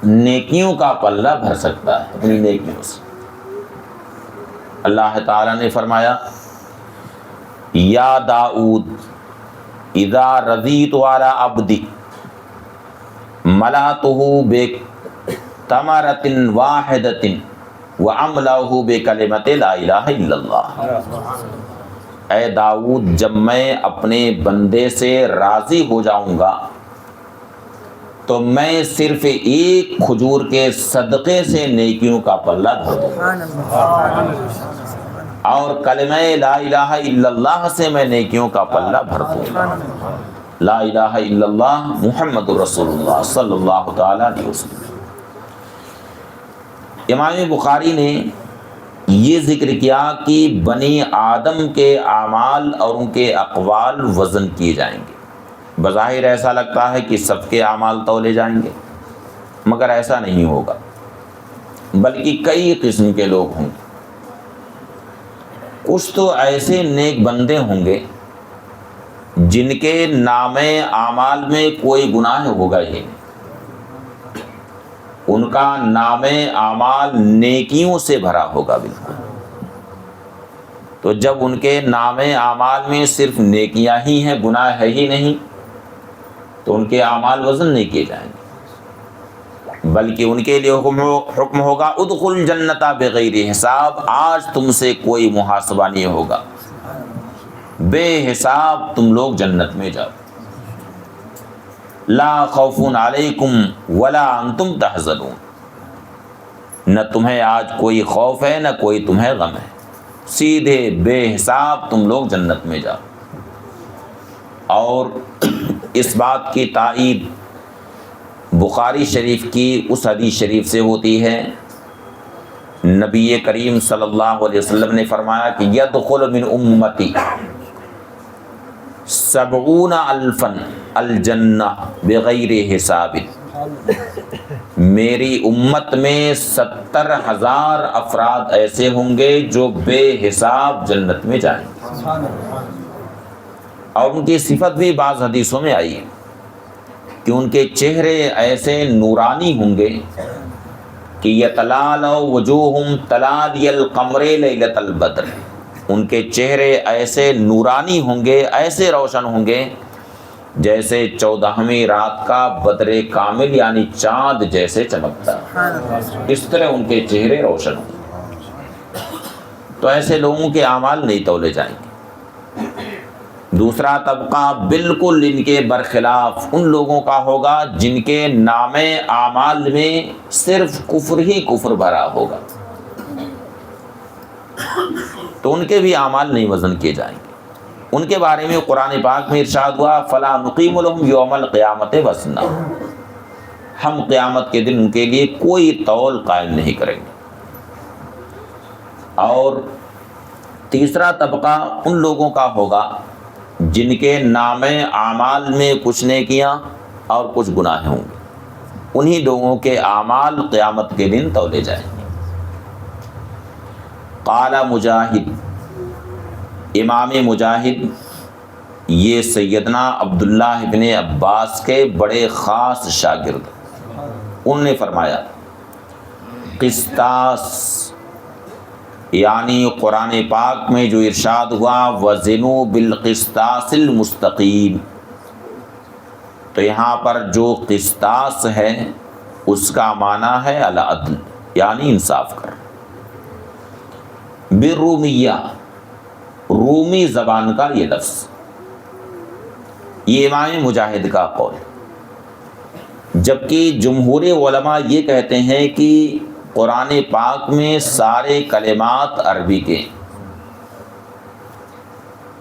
Speaker 2: نیکیوں کا پلہ بھر سکتا ہے اپنی نیکیوں سے؟ اللہ تعالیٰ نے فرمایا یا داؤد اذا رضیت علی عبدی ملأتہ بتمرۃ واحدۃ واملأہ بکلمۃ لا الہ الا اللہ۔ اے داؤد، جب میں اپنے بندے سے راضی ہو جاؤں گا تو میں صرف ایک کھجور کے صدقے سے نیکیوں کا پلہ بھر دوں گا۔ اور کلمہ لا الہ الا اللہ سے میں نیکیوں کا پلہ بھر دوں گا۔ لا الہ الا اللہ محمد رسول اللہ صلی اللہ تعالیٰ علیہ وسلم۔ امام بخاری نے یہ ذکر کیا کہ بنی آدم کے اعمال اور ان کے اقوال وزن کیے جائیں گے۔ بظاہر ایسا لگتا ہے کہ سب کے اعمال تولے جائیں گے، مگر ایسا نہیں ہوگا، بلکہ کئی قسم کے لوگ ہوں گے۔ کچھ تو ایسے نیک بندے ہوں گے جن کے نام اعمال میں کوئی گناہ ہوگا ہی نہیں، ان کا نام اعمال نیکیوں سے بھرا ہوگا بالکل۔ تو جب ان کے نام اعمال میں صرف نیکیاں ہی ہیں، گناہ ہے ہی نہیں، تو ان کے اعمال وزن نہیں کیے جائیں گے، بلکہ ان کے لیے حکم ہوگا ادخل جنت بغیر حساب، آج تم سے کوئی محاسبہ نہیں ہوگا، بے حساب تم لوگ جنت میں جاؤ۔ لا خوف علیکم ولا انتم تحزنون، نہ تمہیں آج کوئی خوف ہے نہ کوئی تمہیں غم ہے، سیدھے بے حساب تم لوگ جنت میں جاؤ۔ اور اس بات کی تائید بخاری شریف کی اس حدیث شریف سے ہوتی ہے، نبی کریم صلی اللہ علیہ وسلم نے فرمایا کہ یدخل من امتی 70,000 الجنہ بغیر حساب، میری امت میں 70,000 افراد ایسے ہوں گے جو بے حساب جنت میں جائیں گے۔ اور ان کی صفت بھی بعض حدیثوں میں آئی ہے کہ ان کے چہرے ایسے نورانی ہوں گے کہ یتلالوا وجوہہم تلالی القمر لیلۃ البدر، ان کے چہرے ایسے نورانی ہوں گے، ایسے روشن ہوں گے جیسے 14ویں رات کا بدر کامل یعنی چاند جیسے چمکتا ہے، اس طرح ان کے چہرے روشن ہوں گے۔ تو ایسے لوگوں کے اعمال نہیں تولے جائیں گے۔ دوسرا طبقہ بالکل ان کے برخلاف ان لوگوں کا ہوگا جن کے نام اعمال میں صرف کفر ہی کفر بھرا ہوگا، تو ان کے بھی اعمال نہیں وزن کیے جائیں گے۔ ان کے بارے میں قرآن پاک میں ارشاد ہوا فلا نقیم لهم یوم القیامت وزنا، ہم قیامت کے دن ان کے لیے کوئی تول قائم نہیں کریں گے۔ اور تیسرا طبقہ ان لوگوں کا ہوگا جن کے نام اعمال میں کچھ نیکیاں اور کچھ گناہ ہوں گے، انہی لوگوں کے اعمال قیامت کے دن تولے جائیں گے۔ قال مجاہد، امام مجاہد یہ سیدنا عبداللہ ابن عباس کے بڑے خاص شاگرد، انہوں نے فرمایا قسطاس یعنی قرآن پاک میں جو ارشاد ہوا وزنوا بالقسطاس المستقیم، تو یہاں پر جو قسطاس ہے اس کا معنی ہے العدل یعنی انصاف کر۔ بالرومیہ، رومی زبان کا یہ لفظ، یہ امام مجاہد کا قول، جبکہ جمہور علماء یہ کہتے ہیں کہ قرآن پاک میں سارے کلمات عربی کے،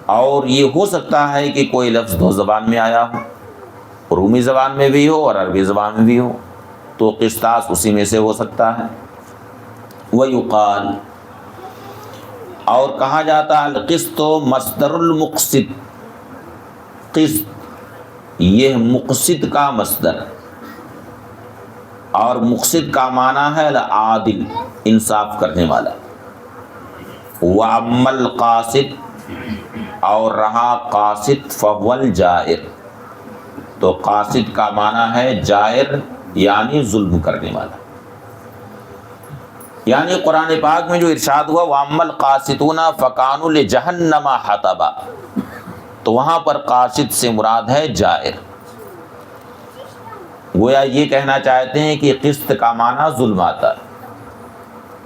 Speaker 2: اور یہ ہو سکتا ہے کہ کوئی لفظ دو زبان میں آیا ہو، رومی زبان میں بھی ہو اور عربی زبان میں بھی ہو، تو قسطاس اسی میں سے ہو سکتا ہے۔ وَيُقال، اور کہا جاتا ہے القسط مصدر المقسط، قسط یہ مقسط کا مصدر، اور مقسط کا معنی ہے العادل انصاف کرنے والا۔ وَأَمَّا الْقَاسِطُ، اور رہا قاسط فَهُوَ الْجَائِرُ، تو قاسط کا معنی ہے جائر یعنی ظلم کرنے والا۔ یعنی قرآن پاک میں جو ارشاد ہوا وَأَمَّا الْقَاسِطُونَ فَكَانُوا لِجَهَنَّمَ حَطَبًا، تو وہاں پر قاسط سے مراد ہے جائر۔ گویا یہ کہنا چاہتے ہیں کہ قسط کا معنی ظلم آتا ہے،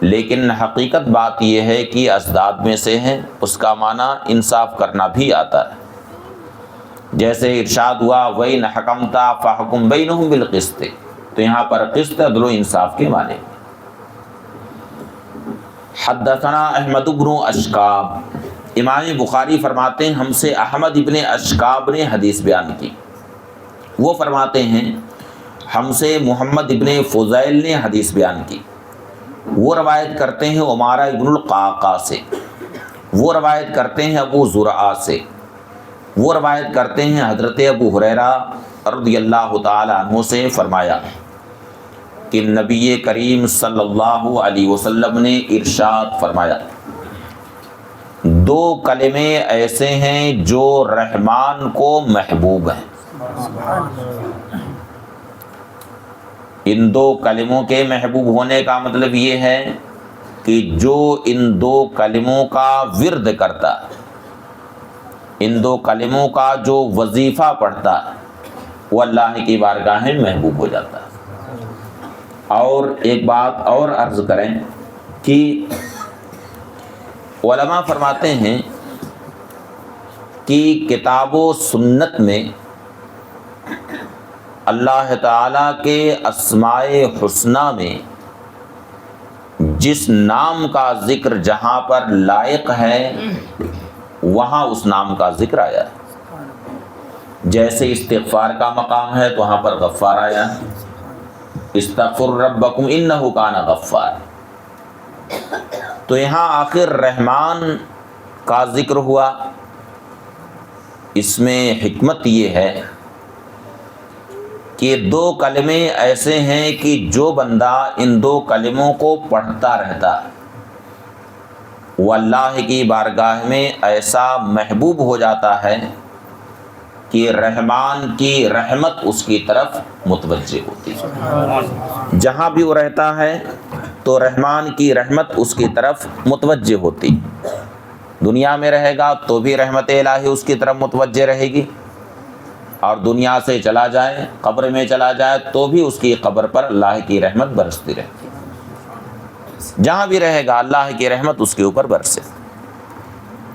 Speaker 2: لیکن حقیقت بات یہ ہے کہ ازداد میں سے ہے، اس کا معنی انصاف کرنا بھی آتا ہے۔ جیسے ارشاد ہوا وَإِنْ حَكَمْتَ فَحْكُمْ بَيْنَهُمْ بِالْقِسْطِ، تو یہاں پر قسط عدل و انصاف کے معنی۔ حدثنا احمد بن اشکاب، امام بخاری فرماتے ہیں ہم سے احمد ابن اشکاب نے حدیث بیان کی، وہ فرماتے ہیں ہم سے محمد ابن فضیل نے حدیث بیان کی، وہ روایت کرتے ہیں عمارہ ابن القعقاع سے، وہ روایت کرتے ہیں ابو زرعہ سے، وہ روایت کرتے ہیں حضرت ابو ہریرہ رضی اللہ تعالی عنہ سے، فرمایا کہ نبی کریم صلی اللہ علیہ وسلم نے ارشاد فرمایا، دو کلمے ایسے ہیں جو رحمان کو محبوب ہیں۔ ان دو کلموں کے محبوب ہونے کا مطلب یہ ہے کہ جو ان دو کلموں کا ورد کرتا، ان دو کلموں کا جو وظیفہ پڑھتا، وہ اللہ کی بارگاہ میں محبوب ہو جاتا ہے۔ اور ایک بات اور عرض کریں کہ علماء فرماتے ہیں کہ کتاب و سنت میں اللہ تعالیٰ کے اسماء حسنی میں جس نام کا ذکر جہاں پر لائق ہے وہاں اس نام کا ذکر آیا ہے۔ جیسے استغفار کا مقام ہے تو وہاں پر غفار آیا ہے، استغفر ربکم انہ کان غفار۔ تو یہاں آخر رحمان کا ذکر ہوا، اس میں حکمت یہ ہے کہ دو کلمے ایسے ہیں کہ جو بندہ ان دو کلموں کو پڑھتا رہتا وہ اللہ کی بارگاہ میں ایسا محبوب ہو جاتا ہے کہ رحمان کی رحمت اس کی طرف متوجہ ہوتی ہے۔ جہاں بھی وہ رہتا ہے تو رحمان کی رحمت اس کی طرف متوجہ ہوتی، دنیا میں رہے گا تو بھی رحمت الہی اس کی طرف متوجہ رہے گی، اور دنیا سے چلا جائے قبر میں چلا جائے تو بھی اس کی قبر پر اللہ کی رحمت برستی رہتی ہے۔ جہاں بھی رہے گا اللہ کی رحمت اس کے اوپر برسے،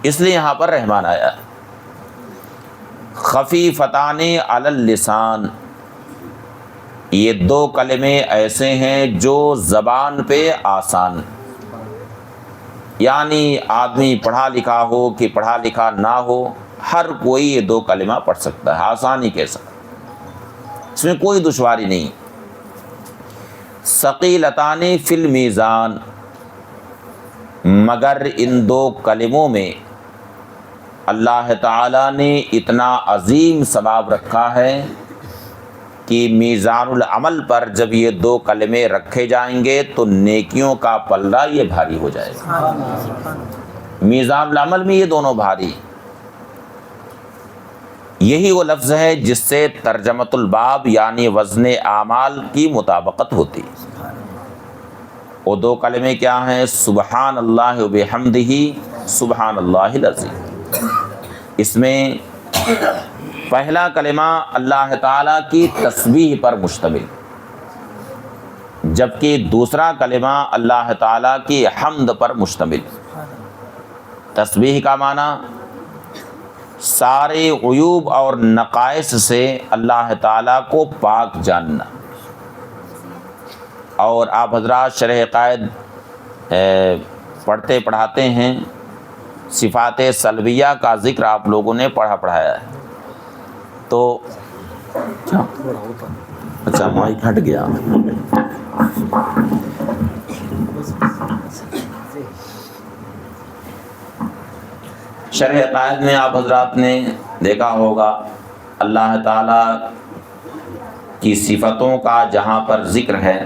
Speaker 2: اس لیے یہاں پر رحمان آیا۔ خفیفتان علی اللسان، یہ دو کلمے ایسے ہیں جو زبان پہ آسان، یعنی آدمی پڑھا لکھا ہو کہ پڑھا لکھا نہ ہو، ہر کوئی یہ دو کلمہ پڑھ سکتا ہے آسانی کے ساتھ، اس میں کوئی دشواری نہیں۔ ثقیلتان فی المیزان، مگر ان دو کلموں میں اللہ تعالیٰ نے اتنا عظیم ثواب رکھا ہے کہ میزان العمل پر جب یہ دو کلمے رکھے جائیں گے تو نیکیوں کا پلہ یہ بھاری ہو جائے گا۔ میزان العمل میں یہ دونوں بھاری، یہی وہ لفظ ہے جس سے ترجمۃ الباب یعنی وزن اعمال کی مطابقت ہوتی۔ وہ دو کلمے کیا ہیں؟ سبحان اللہ و بحمدہ سبحان اللہ العظیم۔ اس میں پہلا کلمہ اللہ تعالیٰ کی تسبیح پر مشتمل، جبکہ دوسرا کلمہ اللہ تعالیٰ کی حمد پر مشتمل۔ تسبیح کا معنی سارے عیوب اور نقائص سے اللہ تعالیٰ کو پاک جاننا، اور آپ حضرات شرح قائد پڑھتے پڑھاتے ہیں، صفات سلبیہ کا ذکر آپ لوگوں نے پڑھایا ہے تو اچھا مائک ہٹ گیا۔ شرح قائد میں آپ حضرات نے دیکھا ہوگا اللہ تعالیٰ کی صفتوں کا جہاں پر ذکر ہے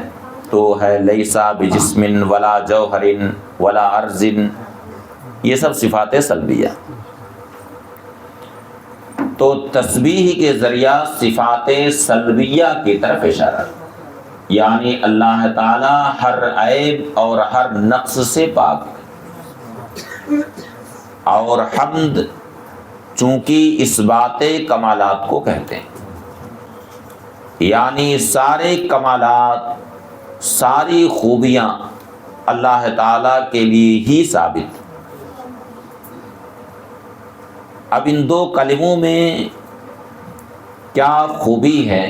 Speaker 2: تو ہے لیسا بجسم ولا جوہر ولا ارض، یہ سب صفات سلبیہ۔ تو تسبیح کے ذریعہ صفات سلبیہ کی طرف اشارہ، یعنی اللہ تعالیٰ ہر عیب اور ہر نقص سے پاک، اور حمد چونکہ اس بات کمالات کو کہتے ہیں، یعنی سارے کمالات ساری خوبیاں اللہ تعالیٰ کے لیے ہی ثابت۔ اب ان دو کلموں میں کیا خوبی ہے؟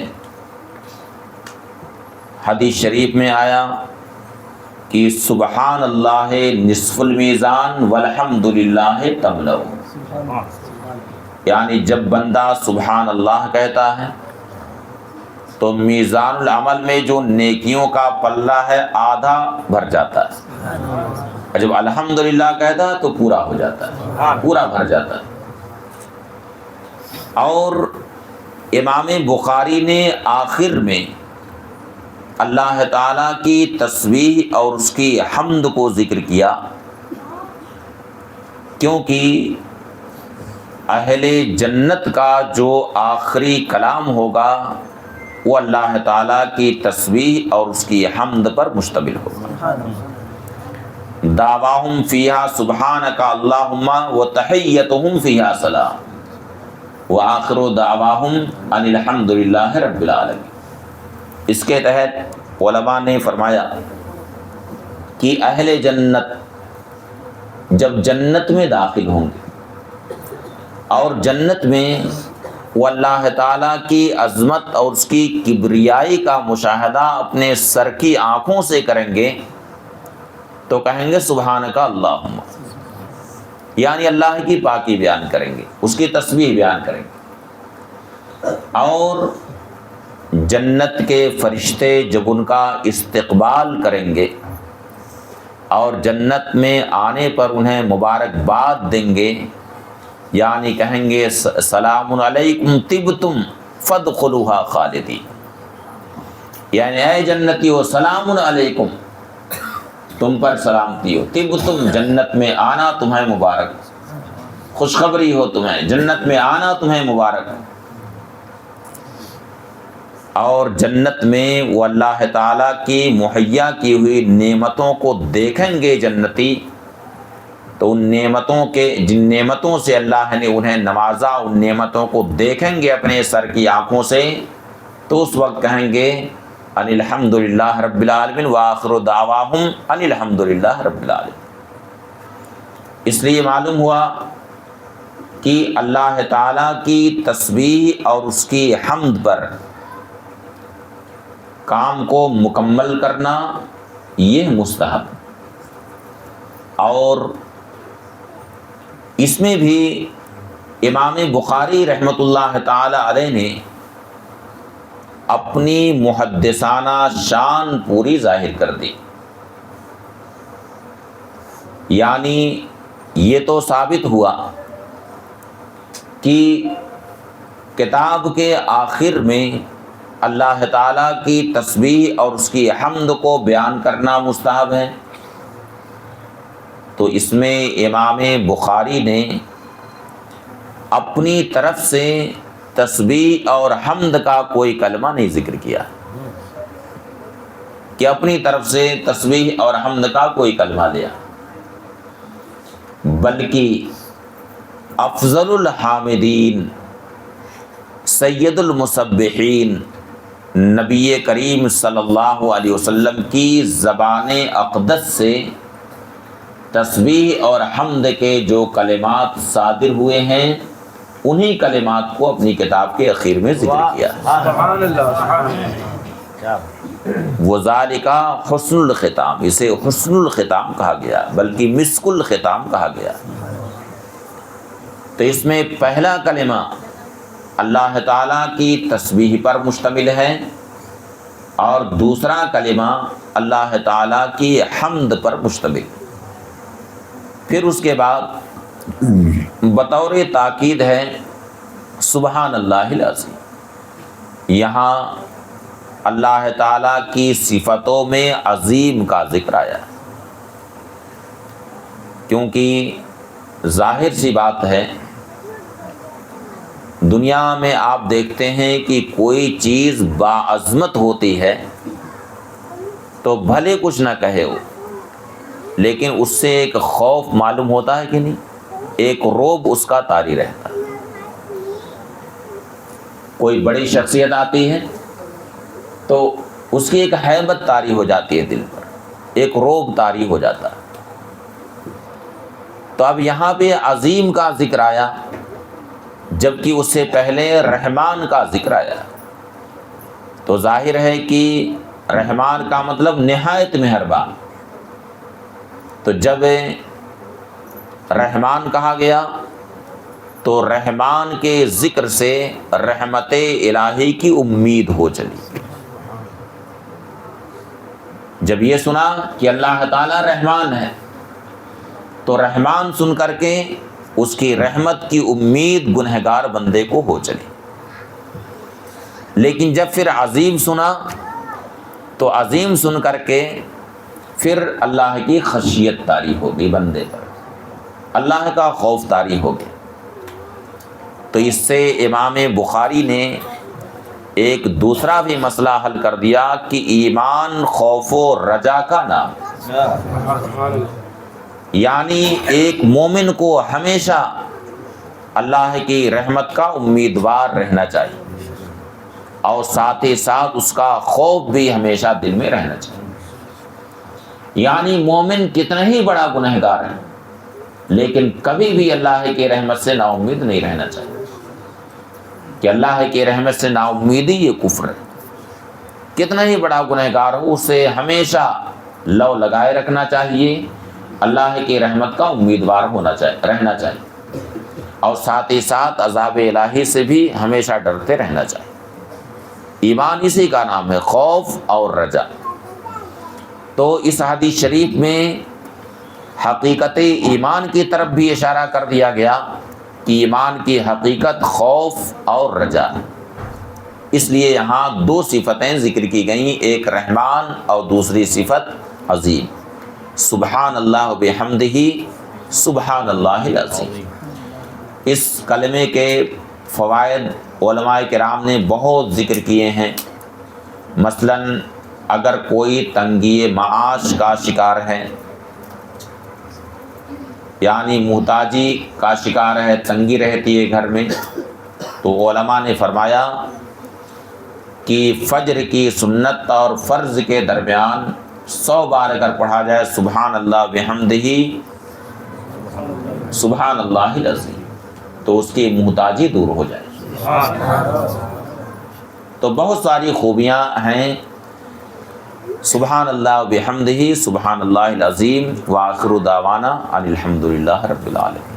Speaker 2: حدیث شریف میں آیا کہ سبحان اللہ نصف المیزان والحمد للہ تملأ، یعنی جب بندہ سبحان اللہ کہتا ہے تو میزان العمل میں جو نیکیوں کا پلہ ہے آدھا بھر جاتا ہے، اور جب الحمدللہ کہتا ہے تو پورا ہو جاتا ہے، پورا بھر جاتا ہے۔ اور امام بخاری نے آخر میں اللہ تعالیٰ کی تسبیح اور اس کی حمد کو ذکر کیا، کیونکہ اہل جنت کا جو آخری کلام ہوگا وہ اللہ تعالیٰ کی تسبیح اور اس کی حمد پر مشتمل ہوگا۔ دعواہم فیہا سبحانک اللہم وتحیتہم فیہا سلام وآخر دعواہم ان الحمد للہ رب العالمین۔ اس کے تحت علماء نے فرمایا کہ اہل جنت جب جنت میں داخل ہوں گے اور جنت میں وہ اللہ تعالیٰ کی عظمت اور اس کی کبریائی کا مشاہدہ اپنے سر کی آنکھوں سے کریں گے تو کہیں گے سبحانک اللہم، یعنی اللہ کی پاکی بیان کریں گے، اس کی تسبیح بیان کریں گے۔ اور جنت کے فرشتے جب ان کا استقبال کریں گے اور جنت میں آنے پر انہیں مبارکباد دیں گے، یعنی کہیں گے سلام علیکم طبتم فادخلوها خالدین، یعنی اے جنتیو سلام علیکم، تم پر سلامتی ہو، طبتم جنت میں آنا تمہیں مبارک، خوشخبری ہو تمہیں، جنت میں آنا تمہیں مبارک۔ اور جنت میں وہ اللہ تعالیٰ کی مہیا کی ہوئی نعمتوں کو دیکھیں گے جنتی، تو ان نعمتوں کے جن نعمتوں سے اللہ نے انہیں نوازا ان نعمتوں کو دیکھیں گے اپنے سر کی آنکھوں سے، تو اس وقت کہیں گے ان الحمد للہ رب العالمین وآخر دعواہم ان الحمد للہ رب العالمین۔ اس لیے معلوم ہوا کہ اللہ تعالیٰ کی تسبیح اور اس کی حمد پر کام کو مکمل کرنا یہ مستحب، اور اس میں بھی امام بخاری رحمۃ اللہ تعالی علیہ نے اپنی محدثانہ شان پوری ظاہر کر دی، یعنی یہ تو ثابت ہوا کہ کتاب کے آخر میں اللہ تعالیٰ کی تسبیح اور اس کی حمد کو بیان کرنا مستحب ہے، تو اس میں امام بخاری نے اپنی طرف سے تسبیح اور حمد کا کوئی کلمہ نہیں ذکر کیا کہ اپنی طرف سے تسبیح اور حمد کا کوئی کلمہ لیا، بلکہ افضل الحامدین سید المسبحین نبی کریم صلی اللہ علیہ وسلم کی زبان اقدس سے تسبیح اور حمد کے جو کلمات صادر ہوئے ہیں انہی کلمات کو اپنی کتاب کے اخیر میں ذکر کیا۔
Speaker 1: سبحان اللہ، سبحان اللہ۔
Speaker 2: وذالک حسن الختام، اسے حسن الختام کہا گیا بلکہ مسک الختام کہا گیا۔ تو اس میں پہلا کلمہ اللہ تعالیٰ کی تسبیح پر مشتمل ہے اور دوسرا کلمہ اللہ تعالیٰ کی حمد پر مشتمل۔ پھر اس کے بعد بطور تاکید ہے سبحان اللہ العظیم، یہاں اللہ تعالیٰ کی صفتوں میں عظیم کا ذکر آیا، کیونکہ ظاہر سی بات ہے دنیا میں آپ دیکھتے ہیں کہ کوئی چیز باعظمت ہوتی ہے تو بھلے کچھ نہ کہے ہو، لیکن اس سے ایک خوف معلوم ہوتا ہے کہ نہیں، ایک رعب اس کا طاری رہتا ہے۔ کوئی بڑی شخصیت آتی ہے تو اس کی ایک ہیبت طاری ہو جاتی ہے دل پر، ایک رعب طاری ہو جاتا ہے۔ تو اب یہاں پہ عظیم کا ذکر آیا جبکہ اس سے پہلے رحمان کا ذکر آیا، تو ظاہر ہے کہ رحمان کا مطلب نہایت مہربان، تو جب رحمان کہا گیا تو رحمان کے ذکر سے رحمت الہی کی امید ہو چلی۔ جب یہ سنا کہ اللہ تعالیٰ رحمان ہے تو رحمان سن کر کے اس کی رحمت کی امید گنہگار بندے کو ہو چلی۔ لیکن جب پھر عظیم سنا تو عظیم سن کر کے پھر اللہ کی خشیت طاری ہو گئی بندے پر، اللہ کا خوف طاری ہو گیا۔ تو اس سے امام بخاری نے ایک دوسرا بھی مسئلہ حل کر دیا کہ ایمان خوف و رجا کا نام، یعنی ایک مومن کو ہمیشہ اللہ کی رحمت کا امیدوار رہنا چاہیے اور ساتھ ہی ساتھ اس کا خوف بھی ہمیشہ دل میں رہنا چاہیے۔ یعنی مومن کتنا ہی بڑا گنہگار ہے لیکن کبھی بھی اللہ کی رحمت سے نا امید نہیں رہنا چاہیے، کہ اللہ کی رحمت سے نا امیدی یہ کفر ہے۔ کتنا ہی بڑا گنہگار ہو اسے ہمیشہ لو لگائے رکھنا چاہیے، اللہ کی رحمت کا امیدوار رہنا چاہیے اور ساتھ ہی ساتھ عذاب الہی سے بھی ہمیشہ ڈرتے رہنا چاہیے۔ ایمان اسی کا نام ہے، خوف اور رجا۔ تو اس حدیث شریف میں حقیقت ایمان کی طرف بھی اشارہ کر دیا گیا کہ ایمان کی حقیقت خوف اور رجا ہے۔ اس لیے یہاں دو صفتیں ذکر کی گئیں، ایک رحمان اور دوسری صفت عظیم۔ سبحان اللہ بحمدہ سبحان اللہ العظیم۔ اس کلمے کے فوائد علماء کرام نے بہت ذکر کیے ہیں۔ مثلاً اگر کوئی تنگی معاش کا شکار ہے، یعنی محتاجی کا شکار ہے، تنگی رہتی ہے گھر میں، تو علماء نے فرمایا کہ فجر کی سنت اور فرض کے درمیان 100 بار اگر پڑھا جائے سبحان اللہ بحمدہ سبحان اللہ العظیم تو اس کی محتاجی دور ہو جائے۔ تو بہت ساری خوبیاں ہیں۔ سبحان اللہ بحمدہ سبحان اللہ العظیم وآخر دعوانا ان الحمد للہ رب العالمین۔